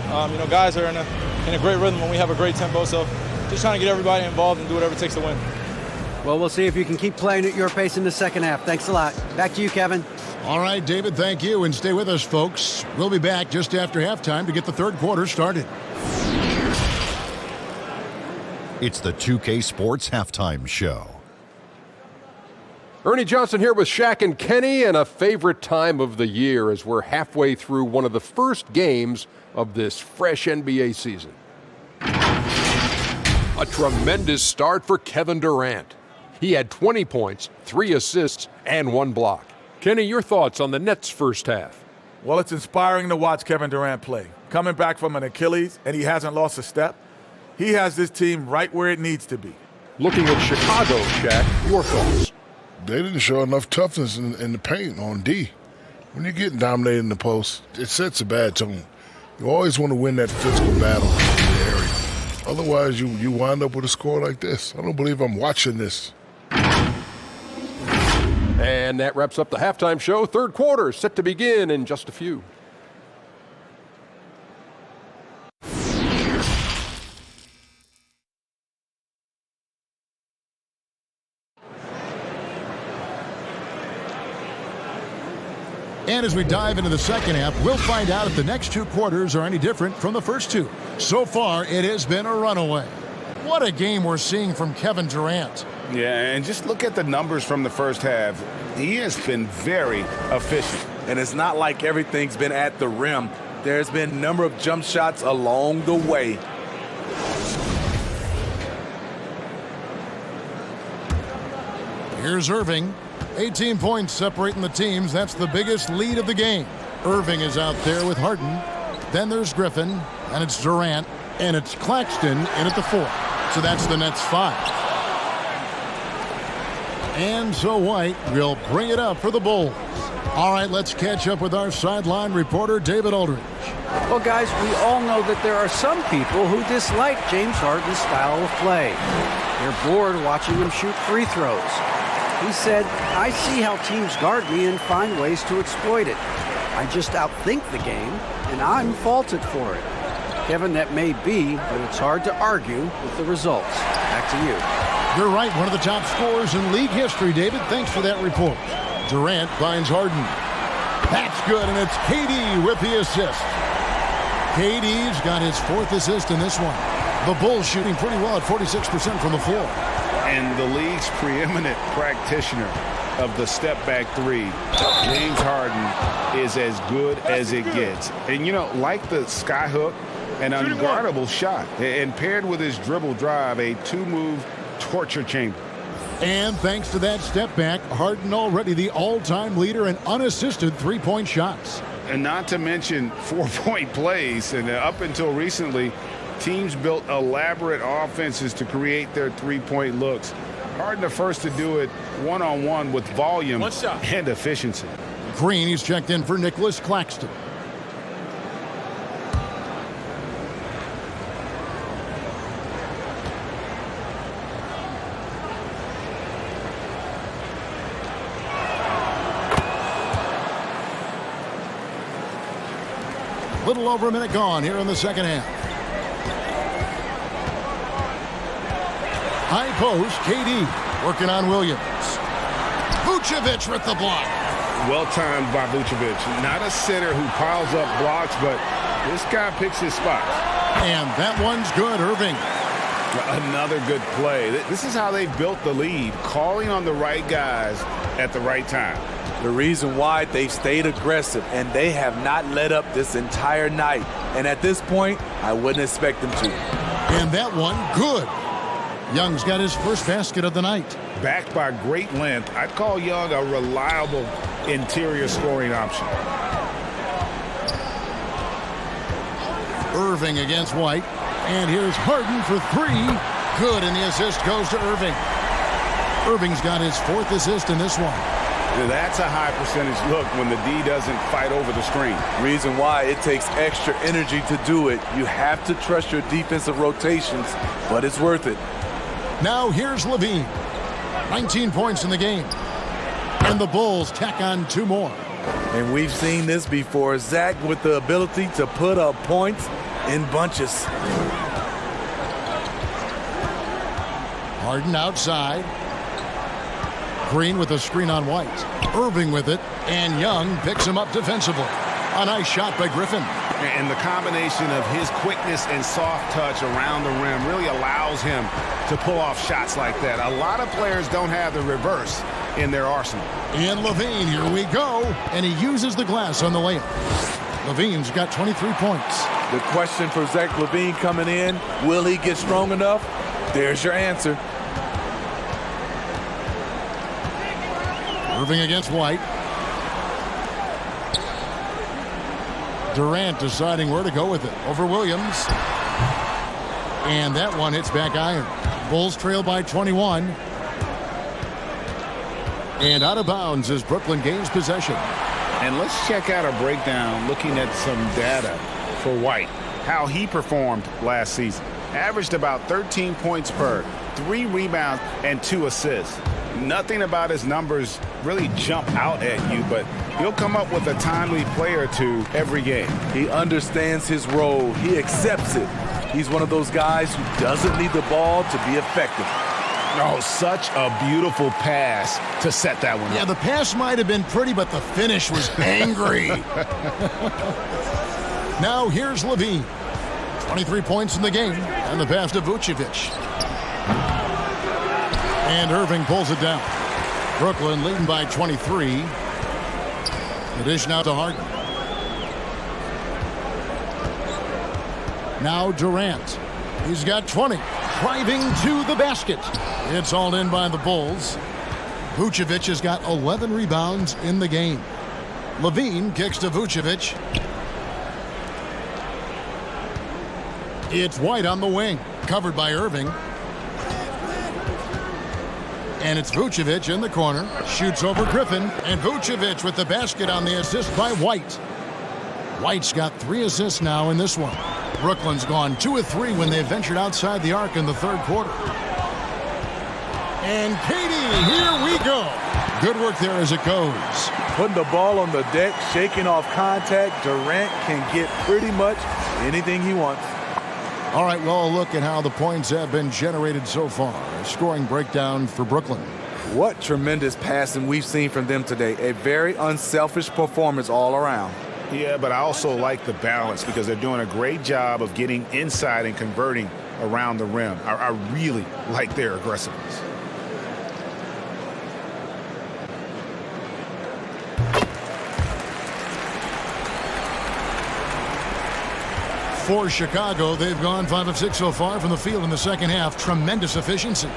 Speaker 8: Guys are in a great rhythm when we have a great tempo. So just trying to get everybody involved and do whatever it takes to win.
Speaker 7: Well, we'll see if you can keep playing at your pace in the second half. Thanks a lot. Back to you, Kevin.
Speaker 1: All right, David, thank you. And stay with us, folks. We'll be back just after halftime to get the third quarter started.
Speaker 9: It's the 2K Sports Halftime Show.
Speaker 10: Ernie Johnson here with Shaq and Kenny, and a favorite time of the year as we're halfway through one of the first games of this fresh NBA season. A tremendous start for Kevin Durant. He had 20 points, 3 assists, and 1 block. Kenny, your thoughts on the Nets' first half?
Speaker 2: Well, it's inspiring to watch Kevin Durant play. Coming back from an Achilles, and he hasn't lost a step. He has this team right where it needs to be.
Speaker 10: Looking at Chicago, Shaq, your thoughts?
Speaker 11: They didn't show enough toughness in the paint on D. When you're getting dominated in the post, it sets a bad tone. You always want to win that physical battle in the area. Otherwise, you wind up with a score like this. I don't believe I'm watching this.
Speaker 10: And that wraps up the halftime show. Third quarter set to begin in just a few.
Speaker 1: And as we dive into the second half, we'll find out if the next 2 quarters are any different from the first 2. So far, it has been a runaway. What a game we're seeing from Kevin Durant.
Speaker 3: Yeah, and just look at the numbers from the first half. He has been very efficient.
Speaker 2: And it's not like everything's been at the rim. There's been a number of jump shots along the way.
Speaker 1: Here's Irving. 18 points separating the teams. That's the biggest lead of the game. Irving is out there with Harden. Then there's Griffin, and it's Durant, and it's Claxton in at the 4. So that's the Nets 5. And so White will bring it up for the Bulls. All right, let's catch up with our sideline reporter, David Aldridge.
Speaker 7: Well, guys, we all know that there are some people who dislike James Harden's style of play. They're bored watching him shoot free throws. He said, I see how teams guard me and find ways to exploit it. I just outthink the game, and I'm faulted for it. Kevin, that may be, but it's hard to argue with the results. Back to you.
Speaker 1: You're right, one of the top scorers in league history, David. Thanks for that report. Durant finds Harden. That's good, and it's KD with the assist. KD's got his 4th assist in this one. The Bulls shooting pretty well at 46% from the floor.
Speaker 3: And the league's preeminent practitioner of the step-back three, James Harden, is as good as it gets. And, you know, like the skyhook, an unguardable shot. And paired with his dribble drive, a 2-move torture chamber.
Speaker 1: And thanks to that step back, Harden already the all-time leader in unassisted three-point shots.
Speaker 3: And not to mention 4-point plays. And up until recently, teams built elaborate offenses to create their three-point looks. Harden the first to do it one-on-one with volume and efficiency.
Speaker 1: Green, he's checked in for Nicholas Claxton. Little over a minute gone here in the second half. High post, KD working on Williams. Vucevic with the block.
Speaker 3: Well-timed by Vucevic. Not a sitter who piles up blocks, but this guy picks his spots.
Speaker 1: And that one's good, Irving.
Speaker 3: Another good play. This is how they built the lead, calling on the right guys at the right time.
Speaker 2: The reason why they've stayed aggressive, and they have not let up this entire night. And at this point, I wouldn't expect them to.
Speaker 1: And that one, good. Young's got his first basket of the night.
Speaker 3: Backed by great length, I'd call Young a reliable interior scoring option.
Speaker 1: Irving against White. And here's Harden for 3. Good, and the assist goes to Irving. Irving's got his 4th assist in this one.
Speaker 3: That's a high percentage look when the D doesn't fight over the screen.
Speaker 2: Reason why it takes extra energy to do it. You have to trust your defensive rotations, but it's worth it.
Speaker 1: Now here's Levine. 19 points in the game. And the Bulls tack on 2 more.
Speaker 2: And we've seen this before. Zach with the ability to put up points in bunches.
Speaker 1: Harden outside. Green with a screen on White. Irving with it, and Young picks him up defensively. A nice shot by Griffin.
Speaker 3: And the combination of his quickness and soft touch around the rim really allows him to pull off shots like that. A lot of players don't have the reverse in their arsenal.
Speaker 1: And Levine, here we go. And he uses the glass on the layup. Levine's got 23 points.
Speaker 2: The question for Zach LaVine coming in, will he get strong enough? There's your answer.
Speaker 1: Irving against White. Durant deciding where to go with it over Williams. And that one hits back iron. Bulls trail by 21. And out of bounds as Brooklyn gains possession.
Speaker 3: And let's check out a breakdown looking at some data for White. How he performed last season. Averaged about 13 points per, 3 rebounds, and 2 assists. Nothing about his numbers really jump out at you, but he'll come up with a timely play or two every game.
Speaker 2: He understands his role. He accepts it. He's one of those guys who doesn't need the ball to be effective.
Speaker 3: Oh, such a beautiful pass to set that one up.
Speaker 1: Yeah, the pass might have been pretty, but the finish was angry. Now here's Levine. 23 points in the game, and the pass to Vucevic. And Irving pulls it down. Brooklyn leading by 23. The dish now to Harden. Now Durant. He's got 20. Driving to the basket. It's all in by the Bulls. Vucevic has got 11 rebounds in the game. Levine kicks to Vucevic. It's White on the wing. Covered by Irving. And it's Vucevic in the corner. Shoots over Griffin. And Vucevic with the basket on the assist by White. White's got 3 assists now in this one. Brooklyn's gone 2 of 3 when they ventured outside the arc in the third quarter. And KD, here we go. Good work there as it goes.
Speaker 2: Putting the ball on the deck, shaking off contact. Durant can get pretty much anything he wants.
Speaker 1: All right, well, look at how the points have been generated so far. A scoring breakdown for Brooklyn.
Speaker 2: What tremendous passing we've seen from them today. A very unselfish performance all around.
Speaker 3: Yeah, but I also like the balance because they're doing a great job of getting inside and converting around the rim. I really like their aggressiveness.
Speaker 1: For Chicago, they've gone 5 of 6 so far from the field in the second half. Tremendous efficiency.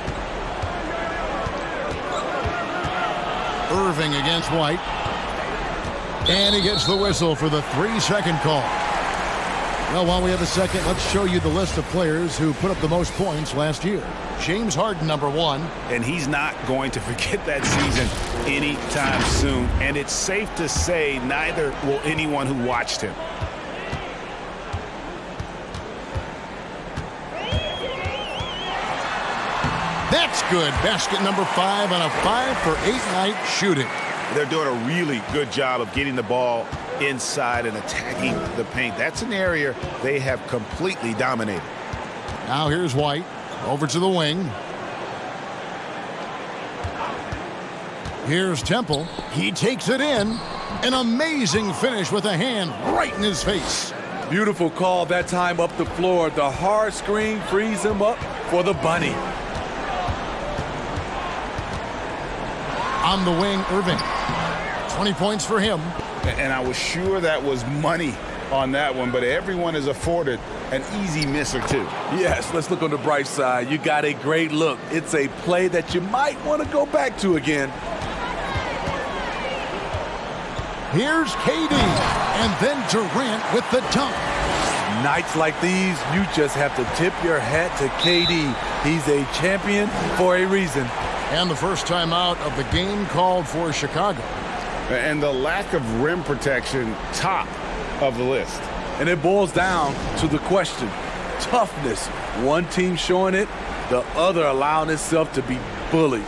Speaker 1: Irving against White. And he gets the whistle for the 3-second call. Well, while we have a second, let's show you the list of players who put up the most points last year. James Harden, number 1.
Speaker 3: And he's not going to forget that season anytime soon. And it's safe to say neither will anyone who watched him.
Speaker 1: That's good. Basket number 5 on a 5-for-8 night shooting.
Speaker 3: They're doing a really good job of getting the ball inside and attacking the paint. That's an area they have completely dominated.
Speaker 1: Now here's White over to the wing. Here's Temple. He takes it in. An amazing finish with a hand right in his face.
Speaker 2: Beautiful call that time up the floor. The hard screen frees him up for the bunny.
Speaker 1: On the wing, Irving. 20 points for him.
Speaker 3: And I was sure that was money on that one, but everyone is afforded an easy miss or two.
Speaker 2: Yes, let's look on the bright side. You got a great look. It's a play that you might want to go back to again.
Speaker 1: Here's KD, and then Durant with the dunk.
Speaker 2: Nights like these, you just have to tip your hat to KD. He's a champion for a reason.
Speaker 1: And the first time out of the game called for Chicago.
Speaker 3: And the lack of rim protection, top of the list.
Speaker 2: And it boils down to the question, toughness. One team showing it, the other allowing itself to be bullied.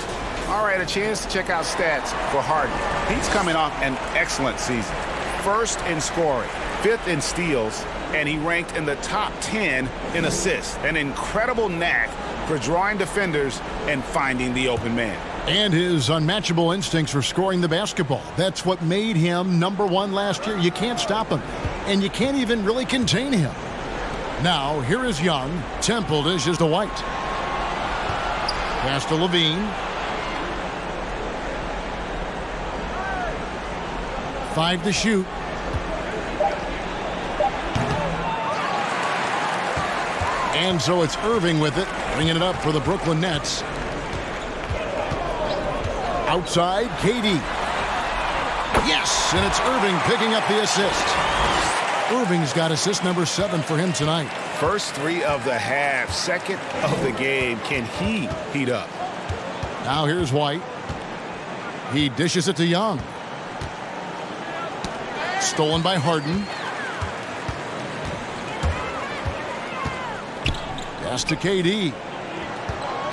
Speaker 3: All right, a chance to check out stats for Harden. He's coming off an excellent season. First in scoring, 5th in steals, and he ranked in the top 10 in assists. An incredible knack for drawing defenders and finding the open man.
Speaker 1: And his unmatchable instincts for scoring the basketball. That's what made him number 1 last year. You can't stop him, and you can't even really contain him. Now, here is Young. Temple dishes to White. Pass to Levine. 5 to shoot. And so it's Irving with it, bringing it up for the Brooklyn Nets. Outside, KD. Yes, and it's Irving picking up the assist. Irving's got assist number 7 for him tonight.
Speaker 3: First 3 of the half, second of the game. Can he heat up?
Speaker 1: Now here's White. He dishes it to Young. Stolen by Harden. Pass to KD.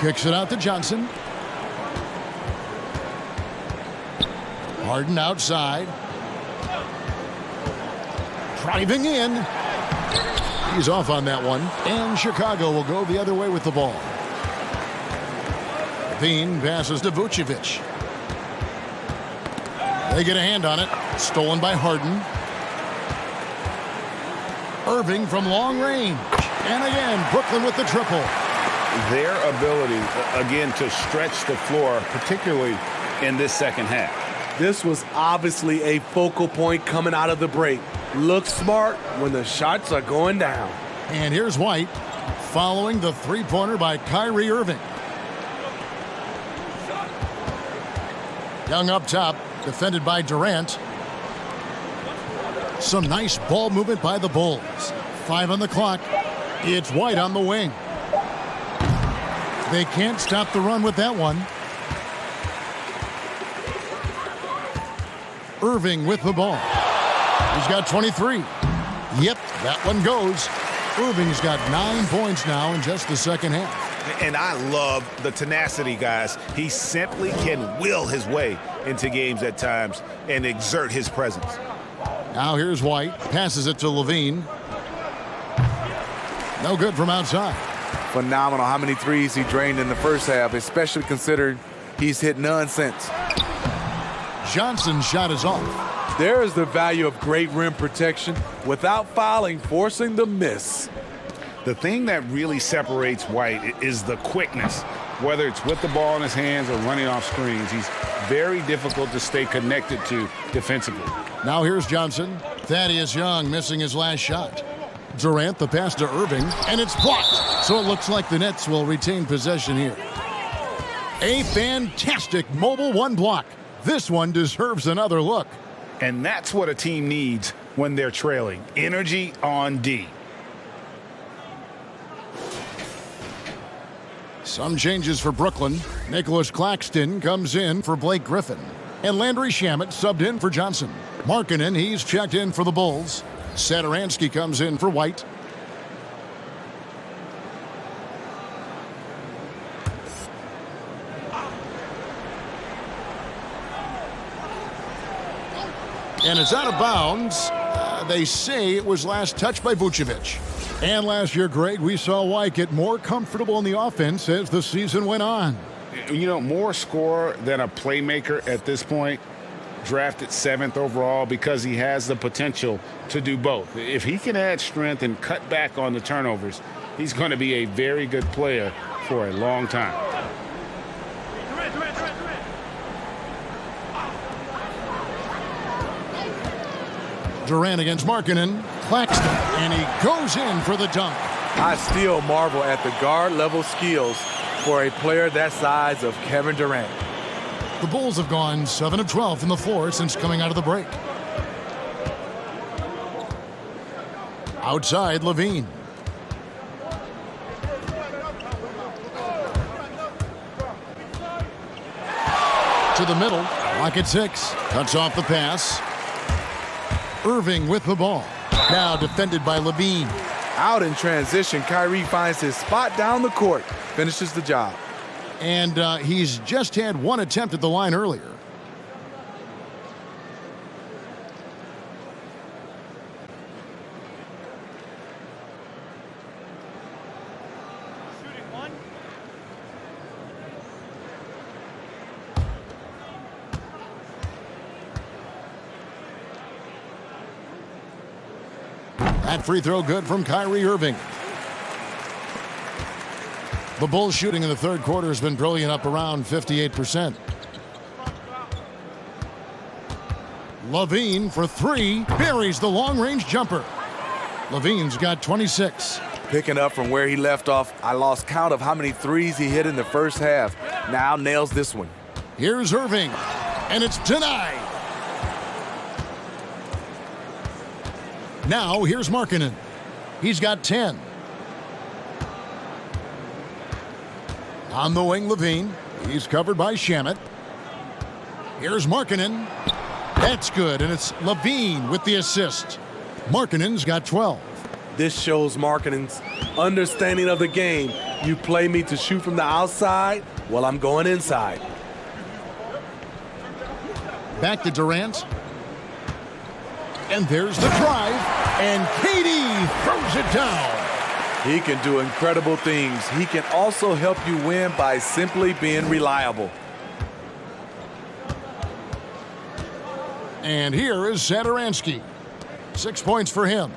Speaker 1: Kicks it out to Johnson. Harden outside. Driving in. He's off on that one. And Chicago will go the other way with the ball. Levine passes to Vucevic. They get a hand on it. Stolen by Harden. Irving from long range. And again, Brooklyn with the triple.
Speaker 3: Their ability, again, to stretch the floor, particularly in this second half.
Speaker 2: This was obviously a focal point coming out of the break. Look smart when the shots are going down.
Speaker 1: And here's White following the three-pointer by Kyrie Irving. Young up top, defended by Durant. Some nice ball movement by the Bulls. 5 on the clock. It's White on the wing. They can't stop the run with that one. Irving with the ball. He's got 23. Yep, that one goes. Irving's got 9 points now in just the second half.
Speaker 3: And I love the tenacity, guys. He simply can will his way into games at times and exert his presence.
Speaker 1: Now here's White. Passes it to Levine. No good from outside.
Speaker 2: Phenomenal how many threes he drained in the first half, especially considering he's hit none since.
Speaker 1: Johnson's shot is off.
Speaker 2: There is the value of great rim protection without fouling, forcing the miss.
Speaker 3: The thing that really separates White is the quickness. Whether it's with the ball in his hands or running off screens, he's very difficult to stay connected to defensively.
Speaker 1: Now here's Johnson. Thaddeus Young missing his last shot. Durant the pass to Irving, and it's blocked. So it looks like the Nets will retain possession here. A fantastic mobile one block. This one deserves another look.
Speaker 3: And that's what a team needs when they're trailing. Energy on D.
Speaker 1: Some changes for Brooklyn. Nicholas Claxton comes in for Blake Griffin. And Landry Shamet subbed in for Johnson. Markkanen, he's checked in for the Bulls. Satoransky comes in for White. And it's out of bounds. They say it was last touched by Vucevic. And last year, Greg, we saw White get more comfortable in the offense as the season went on.
Speaker 3: You know, more scorer than a playmaker at this point. Drafted 7th overall because he has the potential to do both. If he can add strength and cut back on the turnovers, he's going to be a very good player for a long time.
Speaker 1: Durant against Markkanen. Claxton, and he goes in for the dunk.
Speaker 2: I still marvel at the guard level skills for a player that size of Kevin Durant.
Speaker 1: The Bulls have gone 7 of 12 from the floor since coming out of the break. Outside, Levine. To the middle, Rocket 6. Cuts off the pass. Irving with the ball. Now defended by Levine.
Speaker 2: Out in transition, Kyrie finds his spot down the court. Finishes the job.
Speaker 1: And he's just had one attempt at the line earlier.
Speaker 4: Shooting one.
Speaker 1: That free throw good from Kyrie Irving. The Bulls shooting in the third quarter has been brilliant, up around 58%. Levine for 3, buries the long-range jumper. Levine's got 26.
Speaker 2: Picking up from where he left off, I lost count of how many threes he hit in the first half. Now nails this one.
Speaker 1: Here's Irving, and it's denied. Now here's Markkanen. He's got 10. On the wing, Levine. He's covered by Shamet. Here's Markkanen. That's good, and it's Levine with the assist. Markkanen's got 12.
Speaker 2: This shows Markkanen's understanding of the game. You play me to shoot from the outside, well, I'm going inside.
Speaker 1: Back to Durant. And there's the drive, and KD throws it down.
Speaker 2: He can do incredible things. He can also help you win by simply being reliable.
Speaker 1: And here is Satoransky. 6 points for him.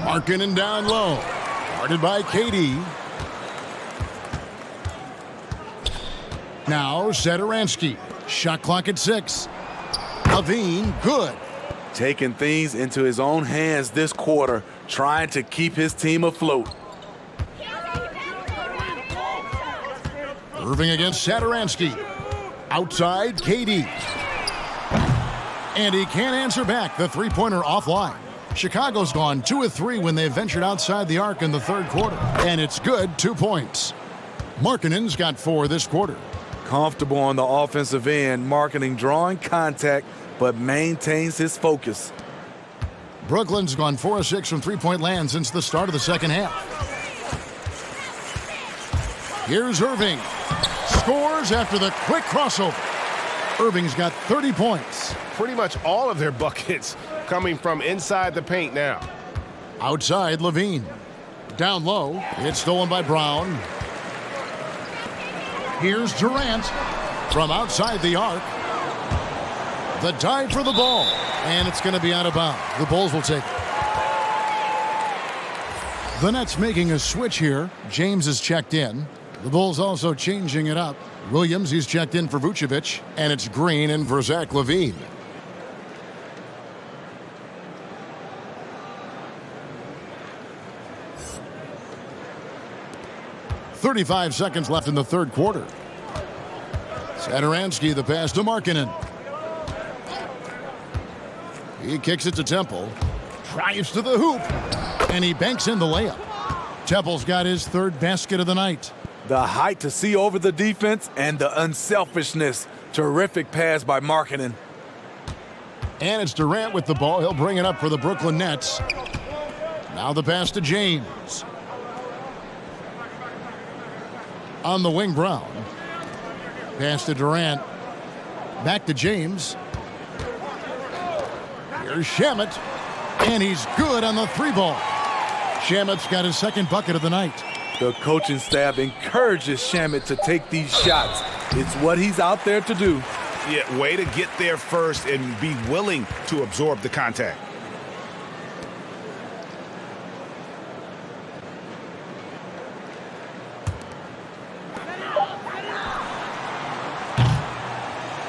Speaker 1: Markkanen down low. Guarded by KD. Now Satoransky. Shot clock at 6. Levine, good.
Speaker 2: Taking things into his own hands this quarter, trying to keep his team afloat.
Speaker 1: Irving against Satoransky. Outside, KD. And he can't answer back. The three-pointer offline. Chicago's gone 2 of 3 when they ventured outside the arc in the third quarter. And it's good, 2 points. Markkanen's got 4 this quarter.
Speaker 2: Comfortable on the offensive end, Markkanen drawing contact, but maintains his focus.
Speaker 1: Brooklyn's gone 4 of 6 from three-point land since the start of the second half. Here's Irving. Scores after the quick crossover. Irving's got 30 points.
Speaker 3: Pretty much all of their buckets
Speaker 5: coming from inside the paint now.
Speaker 1: Outside, Levine. Down low. It's stolen by Brown. Here's Durant from outside the arc. The dive for the ball. And it's going to be out of bounds. The Bulls will take it. The Nets making a switch here. James is checked in. The Bulls also changing it up. Williams, he's checked in for Vucevic. And it's Green in for Zach LaVine. .35 seconds left in the third quarter. Satoransky, the pass to Markkanen. He kicks it to Temple. Drives to the hoop. And he banks in the layup. Temple's got his third basket of the night.
Speaker 2: The height to see over the defense and the unselfishness. Terrific pass by Markkanen.
Speaker 1: And it's Durant with the ball. He'll bring it up for the Brooklyn Nets. Now the pass to James. On the wing, Brown. Pass to Durant. Back to James. Here's Shamet. And he's good on the three ball. Shamet's got his second bucket of the night.
Speaker 2: The coaching staff encourages Shamet to take these shots. It's what he's out there to do.
Speaker 3: Yeah, way to get there first and be willing to absorb the contact.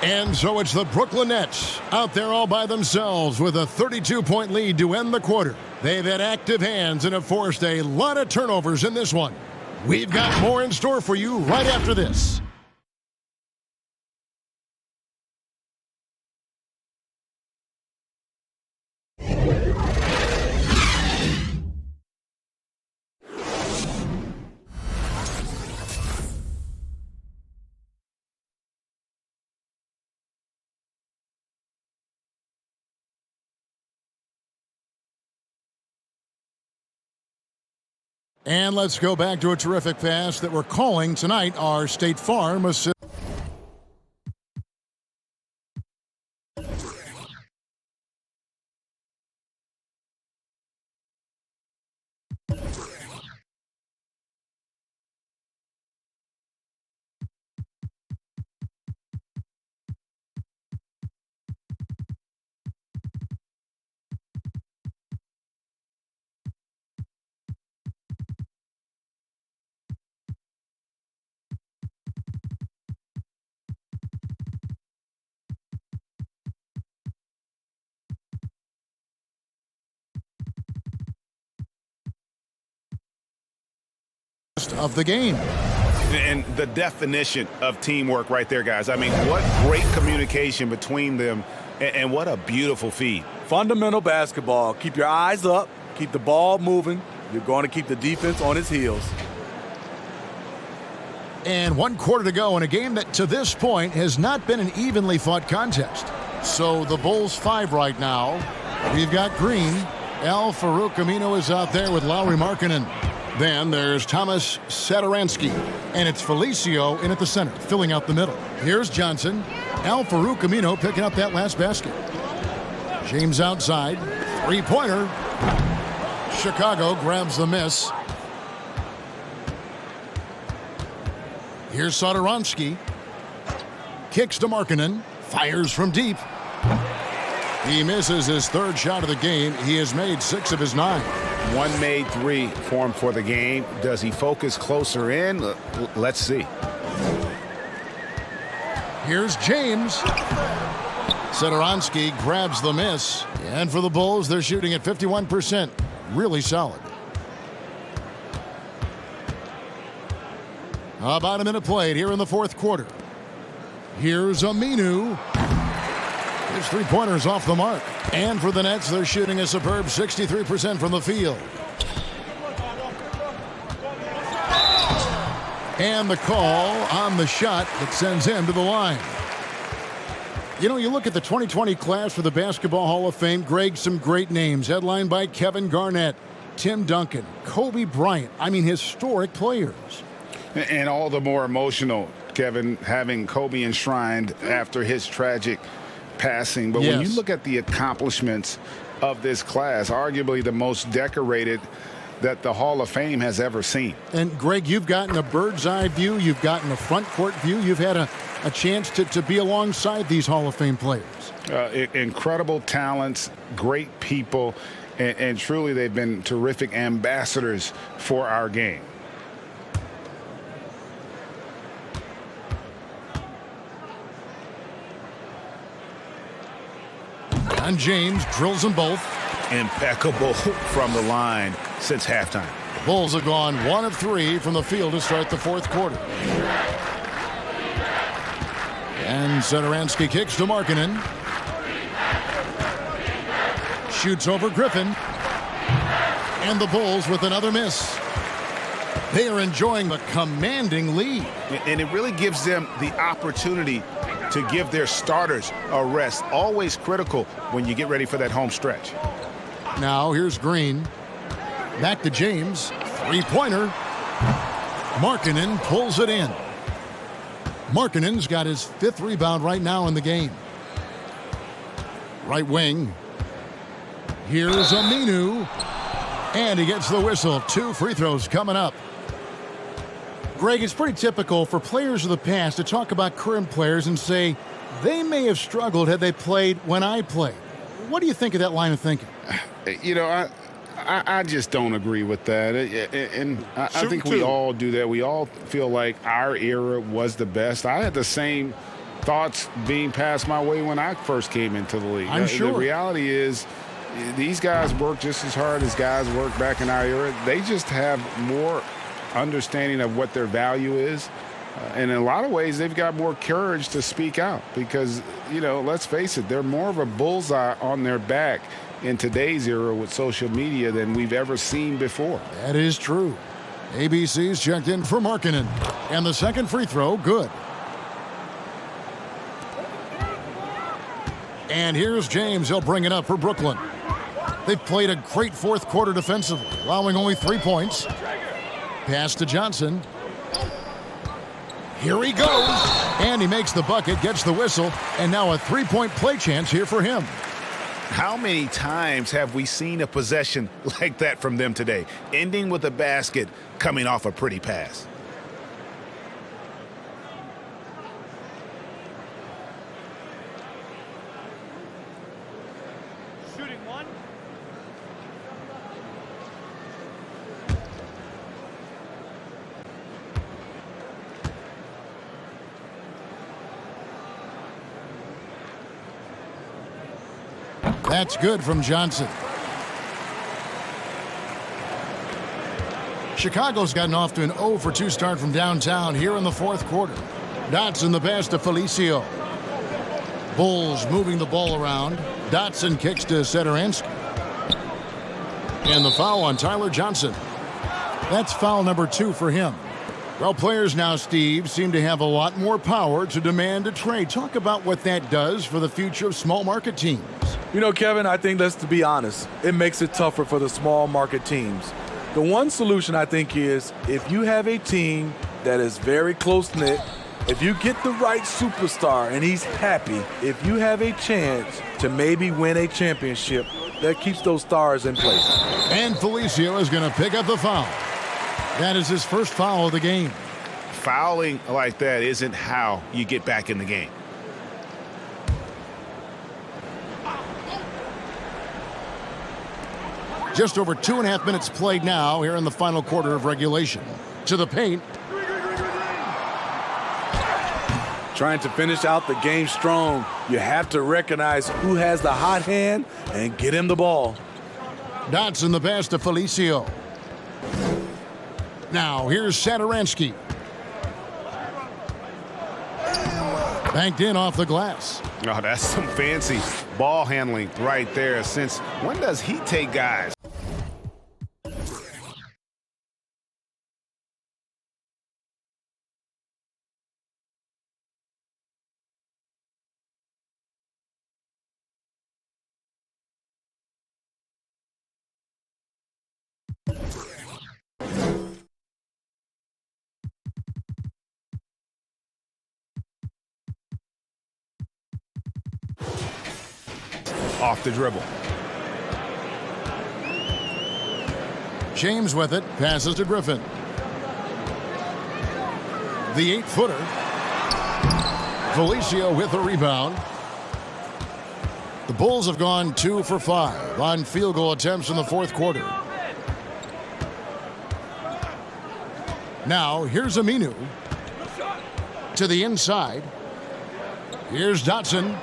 Speaker 1: And so it's the Brooklyn Nets out there all by themselves with a 32-point lead to end the quarter. They've had active hands and have forced a lot of turnovers in this one. We've got more in store for you right after this. And let's go back to a terrific pass that we're calling tonight our State Farm assist. Of the game.
Speaker 3: And the definition of teamwork right there, guys. I mean, what great communication between them, and what a beautiful feed.
Speaker 2: Fundamental basketball. Keep your eyes up. Keep the ball moving. You're going to keep the defense on its heels.
Speaker 1: And 1 quarter to go in a game that to this point has not been an evenly fought contest. So the Bulls 5 right now. We've got Green. Al-Farouq Aminu is out there with Lauri Markkanen. Then there's Thomas Satoransky, and it's Felicio in at the center, filling out the middle. Here's Johnson. Al-Farouq Aminu picking up that last basket. James outside. Three-pointer. Chicago grabs the miss. Here's Satoransky. Kicks to Markkanen. Fires from deep. He misses his third shot of the game. He has made 6 of his 9.
Speaker 3: One made 3 for him for the game. Does he focus closer in? Let's see.
Speaker 1: Here's James. Satoransky grabs the miss. And for the Bulls, they're shooting at 51%. Really solid. About a minute played here in the fourth quarter. Here's Aminu. His three-pointer's off the mark. And for the Nets, they're shooting a superb 63% from the field. And the call on the shot that sends him to the line. You know, you look at the 2020 class for the Basketball Hall of Fame, Greg, some great names, headlined by Kevin Garnett, Tim Duncan, Kobe Bryant. I mean, historic players.
Speaker 3: And all the more emotional, Kevin, having Kobe enshrined after his tragic passing. But when you look at the accomplishments of this class, arguably the most decorated that the Hall of Fame has ever seen.
Speaker 1: And, Greg, you've gotten a bird's-eye view. You've gotten a front-court view. You've had a chance to be alongside these Hall of Fame players.
Speaker 3: Incredible talents, great people, and truly they've been terrific ambassadors for our game.
Speaker 1: And James drills them both.
Speaker 3: Impeccable from the line since halftime.
Speaker 1: The Bulls have gone 1 of 3 from the field to start the fourth quarter. And Satoransky kicks to Markkanen. Shoots over Griffin. And the Bulls with another miss. They are enjoying a commanding lead.
Speaker 3: And it really gives them the opportunity to give their starters a rest. Always critical when you get ready for that home stretch.
Speaker 1: Now here's Green. Back to James. Three-pointer. Markkanen pulls it in. Markkanen's got his 5th rebound right now in the game. Right wing. Here's Aminu. And he gets the whistle. 2 free throws coming up. Greg, it's pretty typical for players of the past to talk about current players and say they may have struggled had they played when I played. What do you think of that line of thinking?
Speaker 3: You know, I just don't agree with that. And I think we all do that. We all feel like our era was the best. I had the same thoughts being passed my way when I first came into the league.
Speaker 1: I'm sure.
Speaker 3: The reality is these guys work just as hard as guys work back in our era. They just have more understanding of what their value is. And in a lot of ways, they've got more courage to speak out because, you know, let's face it, they're more of a bullseye on their back in today's era with social media than we've ever seen before.
Speaker 1: That is true. ABC's checked in for Markkanen. And the second free throw, good. And here's James. He'll bring it up for Brooklyn. They've played a great fourth quarter defensively, allowing only 3 points. Pass to Johnson. Here he goes. And he makes the bucket, gets the whistle, and now a 3-point play chance here for him.
Speaker 3: How many times have we seen a possession like that from them today, ending with a basket coming off a pretty pass?
Speaker 4: Shooting one.
Speaker 1: That's good from Johnson. Chicago's gotten off to an 0 for 2 start from downtown here in the fourth quarter. Dotson the pass to Felicio. Bulls moving the ball around. Dotson kicks to Satoransky. And the foul on Tyler Johnson. That's foul number 2 for him. Well, players now, Steve, seem to have a lot more power to demand a trade. Talk about what that does for the future of small market teams.
Speaker 2: You know, Kevin, I think, let's be honest, it makes it tougher for the small market teams. The one solution, I think, is if you have a team that is very close-knit, if you get the right superstar and he's happy, if you have a chance to maybe win a championship, that keeps those stars in place.
Speaker 1: And Felicio is going to pick up the foul. That is his first foul of the game.
Speaker 3: Fouling like that isn't how you get back in the game.
Speaker 1: Just over 2.5 minutes played now here in the final quarter of regulation. To the paint.
Speaker 2: Trying to finish out the game strong, you have to recognize who has the hot hand and get him the ball.
Speaker 1: Dotson the pass to Felicio. Now here's Satoransky. Banked in off the glass.
Speaker 3: Oh, that's some fancy ball handling right there. Since when does he take guys? Off the dribble.
Speaker 1: James with it, passes to Griffin. The 8-footer. Felicio with the rebound. The Bulls have gone 2 for 5 on field goal attempts in the fourth quarter. Now, here's Aminu. To the inside. Here's Dotson.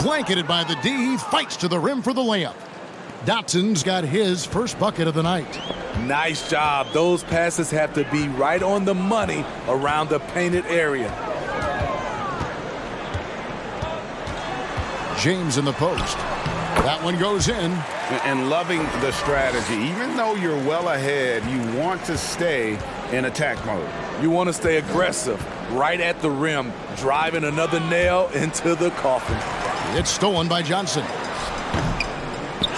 Speaker 1: Blanketed by the D. He fights to the rim for the layup. Dotson's got his first bucket of the night.
Speaker 2: Nice job. Those passes have to be right on the money around the painted area.
Speaker 1: James in the post. That one goes in.
Speaker 3: And loving the strategy. Even though you're well ahead, you want to stay in attack mode.
Speaker 2: You want to stay aggressive, right at the rim, driving another nail into the coffin.
Speaker 1: It's stolen by Johnson.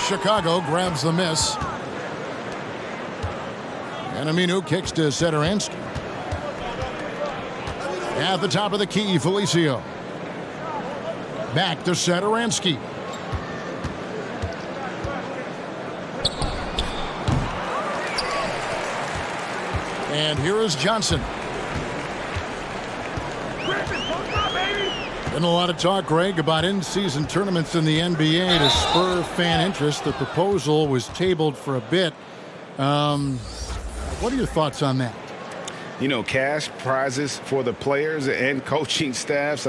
Speaker 1: Chicago grabs the miss. And Aminu kicks to Satoransky. At the top of the key, Felicio. Back to Satoransky. And here is Johnson. Been a lot of talk, Greg, about in-season tournaments in the NBA to spur fan interest. The proposal was tabled for a bit. What are your thoughts on that?
Speaker 3: You know, cash prizes for the players and coaching staffs,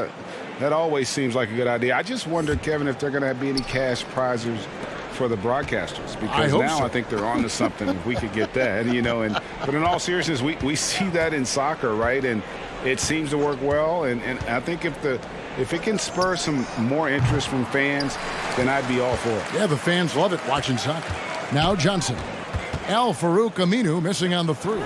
Speaker 3: that always seems like a good idea. I just wonder, Kevin, if they're going to be any cash prizes for the broadcasters, because I think they're on to something if we could get that, you know. But in all seriousness, we see that in soccer, right? And it seems to work well. And I think if it can spur some more interest from fans, then I'd be all for it.
Speaker 1: Yeah, the fans love it watching soccer. Now Johnson. Al-Farouq Aminu missing on the three.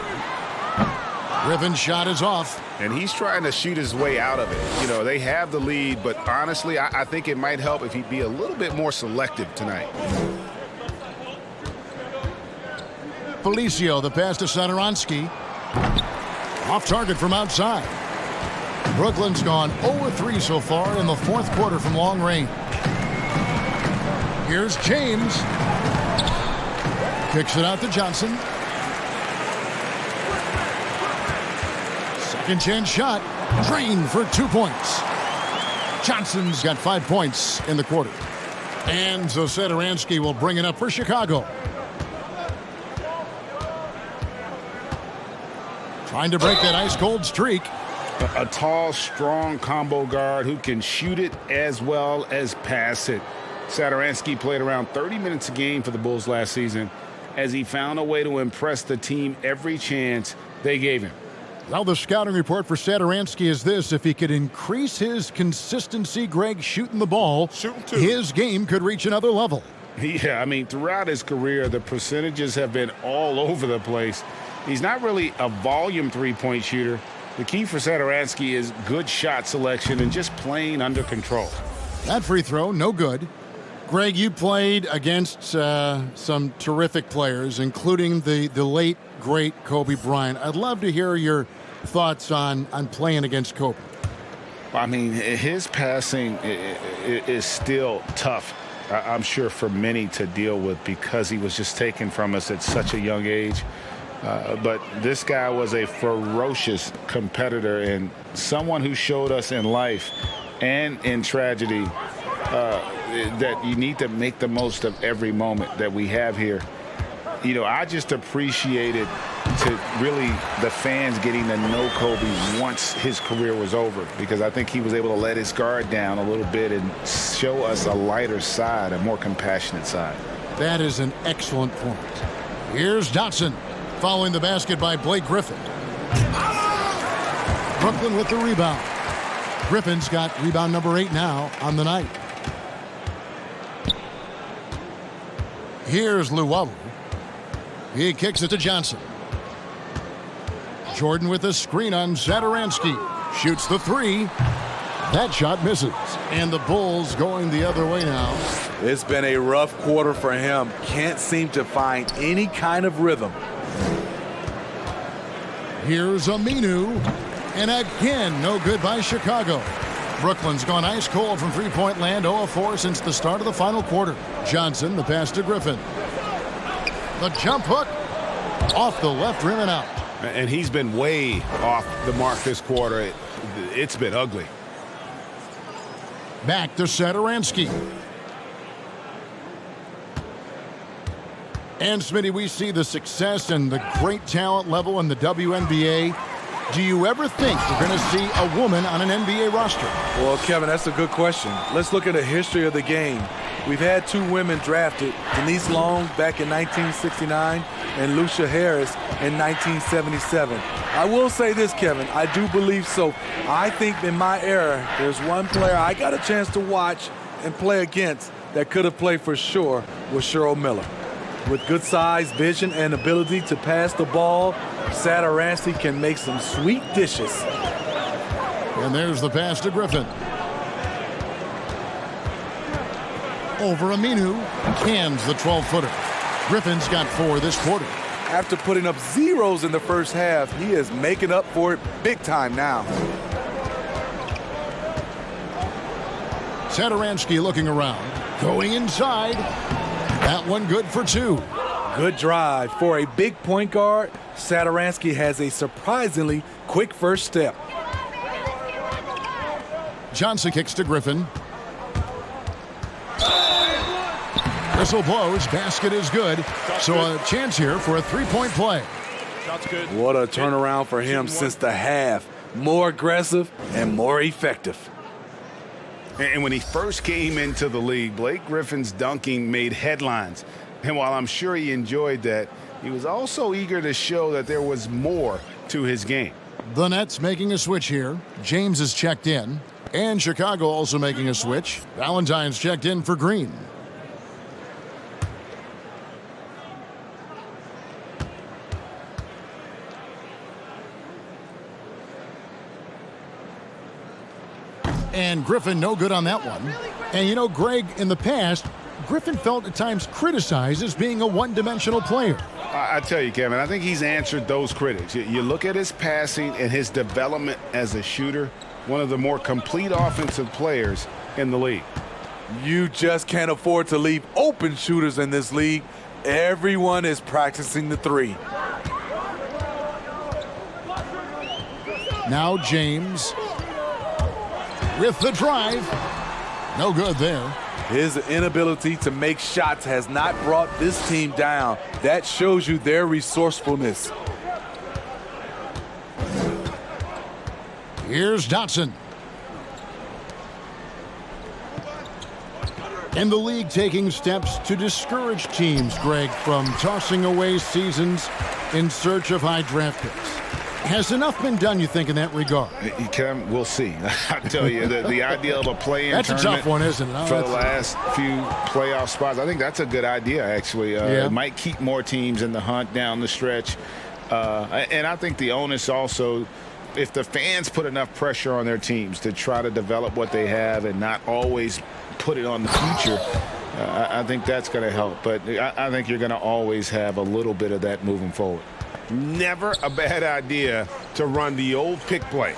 Speaker 1: Griffin's shot is off.
Speaker 3: And he's trying to shoot his way out of it. You know, they have the lead, but honestly, I think it might help if he'd be a little bit more selective tonight.
Speaker 1: Felicio, the pass to Satoransky. Off target from outside. Brooklyn's gone 0-3 so far in the fourth quarter from long range. Here's James. Kicks it out to Johnson. Second chance shot. Drained for 2 points. Johnson's got 5 points in the quarter. And so Satoransky will bring it up for Chicago. Trying to break that ice-cold streak.
Speaker 3: A tall, strong combo guard who can shoot it as well as pass it. Satoransky played around 30 minutes a game for the Bulls last season as he found a way to impress the team every chance they gave him.
Speaker 1: Well, the scouting report for Satoransky is this: if he could increase his consistency, Greg, shooting the ball, his game could reach another level.
Speaker 3: Yeah, I mean, throughout his career, the percentages have been all over the place. He's not really a volume three-point shooter. The key for Satoransky is good shot selection and just playing under control.
Speaker 1: That free throw, no good. Greg, you played against some terrific players, including the late, great Kobe Bryant. I'd love to hear your thoughts on playing against Kobe.
Speaker 3: I mean, his passing is still tough, I'm sure, for many to deal with because he was just taken from us at such a young age. But this guy was a ferocious competitor and someone who showed us in life and in tragedy that you need to make the most of every moment that we have here. You know, I just appreciated really the fans getting to know Kobe once his career was over, because I think he was able to let his guard down a little bit and show us a lighter side, a more compassionate side.
Speaker 1: That is an excellent point. Here's Dotson. Following the basket by Blake Griffin. Brooklyn with the rebound. Griffin's got rebound number 8 now on the night. Here's Luwawu. He kicks it to Johnson. Jordan with a screen on Satoransky. Shoots the three. That shot misses. And the Bulls going the other way now.
Speaker 2: It's been a rough quarter for him. Can't seem to find any kind of rhythm.
Speaker 1: Here's Aminu. And again, no good by Chicago. Brooklyn's gone ice cold from three-point land, 0-4 since the start of the final quarter. Johnson, the pass to Griffin. The jump hook. Off the left rim and out.
Speaker 3: And he's been way off the mark this quarter. It's been ugly.
Speaker 1: Back to Satoransky. And, Smitty, we see the success and the great talent level in the WNBA. Do you ever think we're going to see a woman on an NBA roster?
Speaker 2: Well, Kevin, that's a good question. Let's look at the history of the game. We've had 2 women drafted, Denise Long back in 1969 and Lucia Harris in 1977. I will say this, Kevin, I do believe so. I think in my era, there's one player I got a chance to watch and play against that could have played for sure was Cheryl Miller. With good size, vision, and ability to pass the ball, Satoransky can make some sweet dishes.
Speaker 1: And there's the pass to Griffin. Over Aminu, cans the 12-footer. Griffin's got 4 this quarter.
Speaker 2: After putting up zeros in the first half, he is making up for it big time now.
Speaker 1: Satoransky looking around, going inside. That one good for 2.
Speaker 2: Good drive. For a big point guard, Satoransky has a surprisingly quick first step.
Speaker 1: Johnson kicks to Griffin. Whistle blows. Basket is good. So a chance here for a 3-point play.
Speaker 4: Shot's good.
Speaker 2: What a turnaround for him since the half. More aggressive and more effective.
Speaker 3: And when he first came into the league, Blake Griffin's dunking made headlines. And while I'm sure he enjoyed that, he was also eager to show that there was more to his game.
Speaker 1: The Nets making a switch here. James is checked in. And Chicago also making a switch. Valentine's checked in for Green. And Griffin no good on that one. And you know, Greg, in the past, Griffin felt at times criticized as being a one-dimensional player.
Speaker 3: I tell you, Kevin, I think he's answered those critics. You look at his passing and his development as a shooter, one of the more complete offensive players in the league.
Speaker 2: You just can't afford to leave open shooters in this league. Everyone is practicing the 3.
Speaker 1: Now James with the drive. No good there.
Speaker 2: His inability to make shots has not brought this team down. That shows you their resourcefulness.
Speaker 1: Here's Dotson. And the league taking steps to discourage teams, Greg, from tossing away seasons in search of high draft picks. Has enough been done, you think, in that regard?
Speaker 3: Kevin, we'll see. I tell you, the idea of a play-in
Speaker 1: that's
Speaker 3: tournament
Speaker 1: a tough one, isn't it?
Speaker 3: for the last few playoff spots, I think that's a good idea, actually. It might keep more teams in the hunt down the stretch. And I think the onus also, if the fans put enough pressure on their teams to try to develop what they have and not always put it on the future, I think that's going to help. But I think you're going to always have a little bit of that moving forward. Never a bad idea to run the old pick play.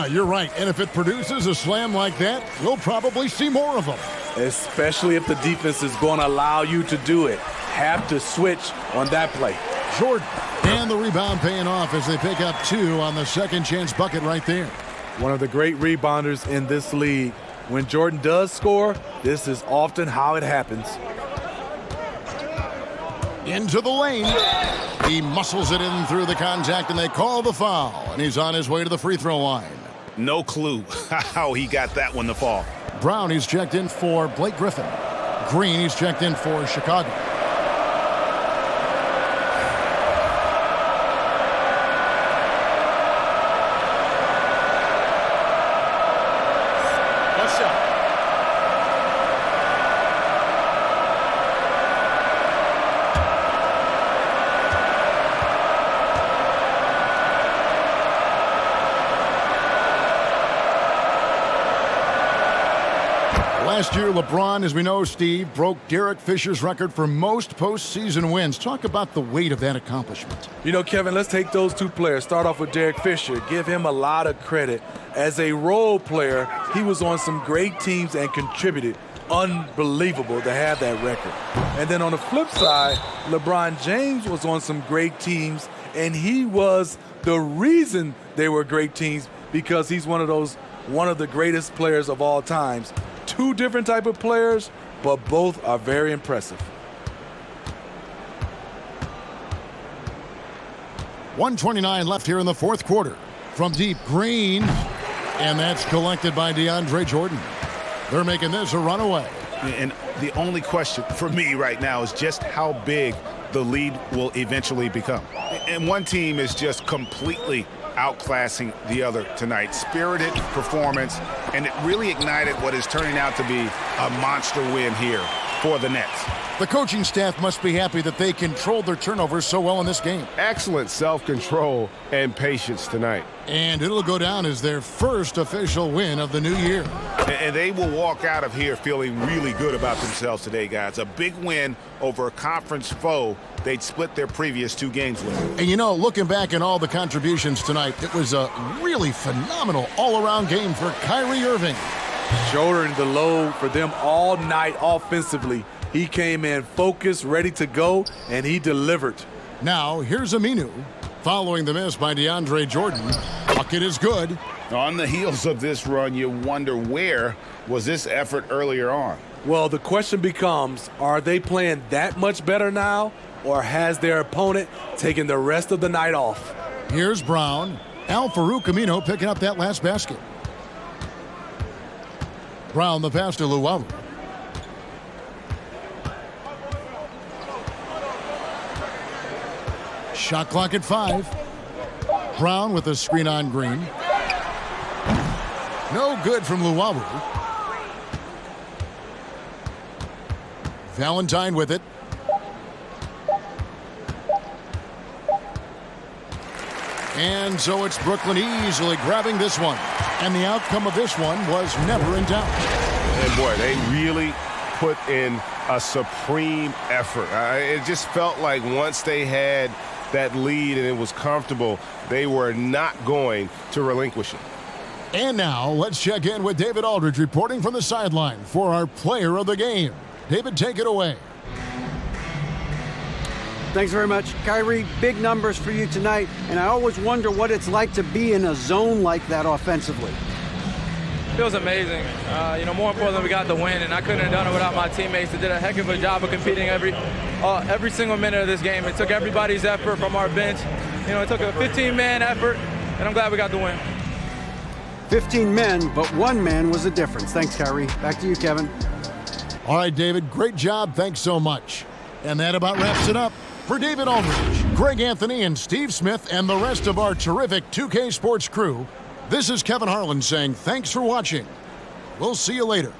Speaker 1: You're right. And if it produces a slam like that, we'll probably see more of them.
Speaker 2: Especially if the defense is going to allow you to do it. Have to switch on that play.
Speaker 1: Jordan. And the rebound paying off as they pick up 2 on the second chance bucket right there.
Speaker 2: One of the great rebounders in this league. When Jordan does score, this is often how it happens.
Speaker 1: Into the lane. He muscles it in through the contact, and they call the foul. And he's on his way to the free throw line.
Speaker 3: No clue how he got that one to fall.
Speaker 1: Brown, he's checked in for Blake Griffin. Green, he's checked in for Chicago. Last year, LeBron, as we know, Steve, broke Derek Fisher's record for most postseason wins. Talk about the weight of that accomplishment.
Speaker 2: You know, Kevin, let's take those 2 players. Start off with Derek Fisher. Give him a lot of credit. As a role player, he was on some great teams and contributed. unbelievable to have that record. And then on the flip side, LeBron James was on some great teams, and he was the reason they were great teams because he's one of the greatest players of all times. Two different type of players, but both are very impressive.
Speaker 1: 1:29 left here in the fourth quarter. From deep, Green, and that's collected by DeAndre Jordan. They're making this a runaway.
Speaker 3: And the only question for me right now is just how big the lead will eventually become. And one team is just completely outclassing the other tonight. Spirited performance, and it really ignited what is turning out to be a monster win here for the Nets.
Speaker 1: The coaching staff must be happy that they controlled their turnovers so well in this game.
Speaker 5: Excellent self-control and patience tonight.
Speaker 1: And it'll go down as their first official win of the new year.
Speaker 3: And they will walk out of here feeling really good about themselves today, guys. A big win over a conference foe they'd split their previous two games with.
Speaker 1: And you know, looking back at all the contributions tonight, it was a really phenomenal all-around game for Kyrie Irving.
Speaker 2: Shouldering the load for them all night offensively. He came in focused, ready to go, and he delivered.
Speaker 1: Now, here's Aminu. Following the miss by DeAndre Jordan, bucket is good.
Speaker 3: On the heels of this run, you wonder where was this effort earlier on?
Speaker 2: Well, the question becomes, are they playing that much better now, or has their opponent taken the rest of the night off?
Speaker 1: Here's Brown. Al-Farouq Aminu picking up that last basket. Brown the pass to Luwawu. Shot clock at 5. Brown with a screen on Green. No good from Luwawu. Valentine with it. And so it's Brooklyn easily grabbing this one. And the outcome of this one was never in doubt.
Speaker 5: And boy, they really put in a supreme effort. It just felt like once they had that lead and it was comfortable, they were not going to relinquish it.
Speaker 1: And now let's check in with David Aldridge reporting from the sideline for our player of the game. David, take it away.
Speaker 7: Thanks very much. Kyrie, big numbers for you tonight, and I always wonder what it's like to be in a zone like that offensively.
Speaker 8: Feels amazing. More importantly, we got the win, and I couldn't have done it without my teammates. They did a heck of a job of competing every single minute of this game. It took everybody's effort from our bench. It took a 15-man effort, and I'm glad we got the win.
Speaker 7: 15 men, but one man was the difference. Thanks, Kyrie. Back to you, Kevin.
Speaker 1: All right, David, great job. Thanks so much. And that about wraps it up. For David Aldridge, Greg Anthony, and Steve Smith, and the rest of our terrific 2K Sports crew, this is Kevin Harlan saying thanks for watching. We'll see you later.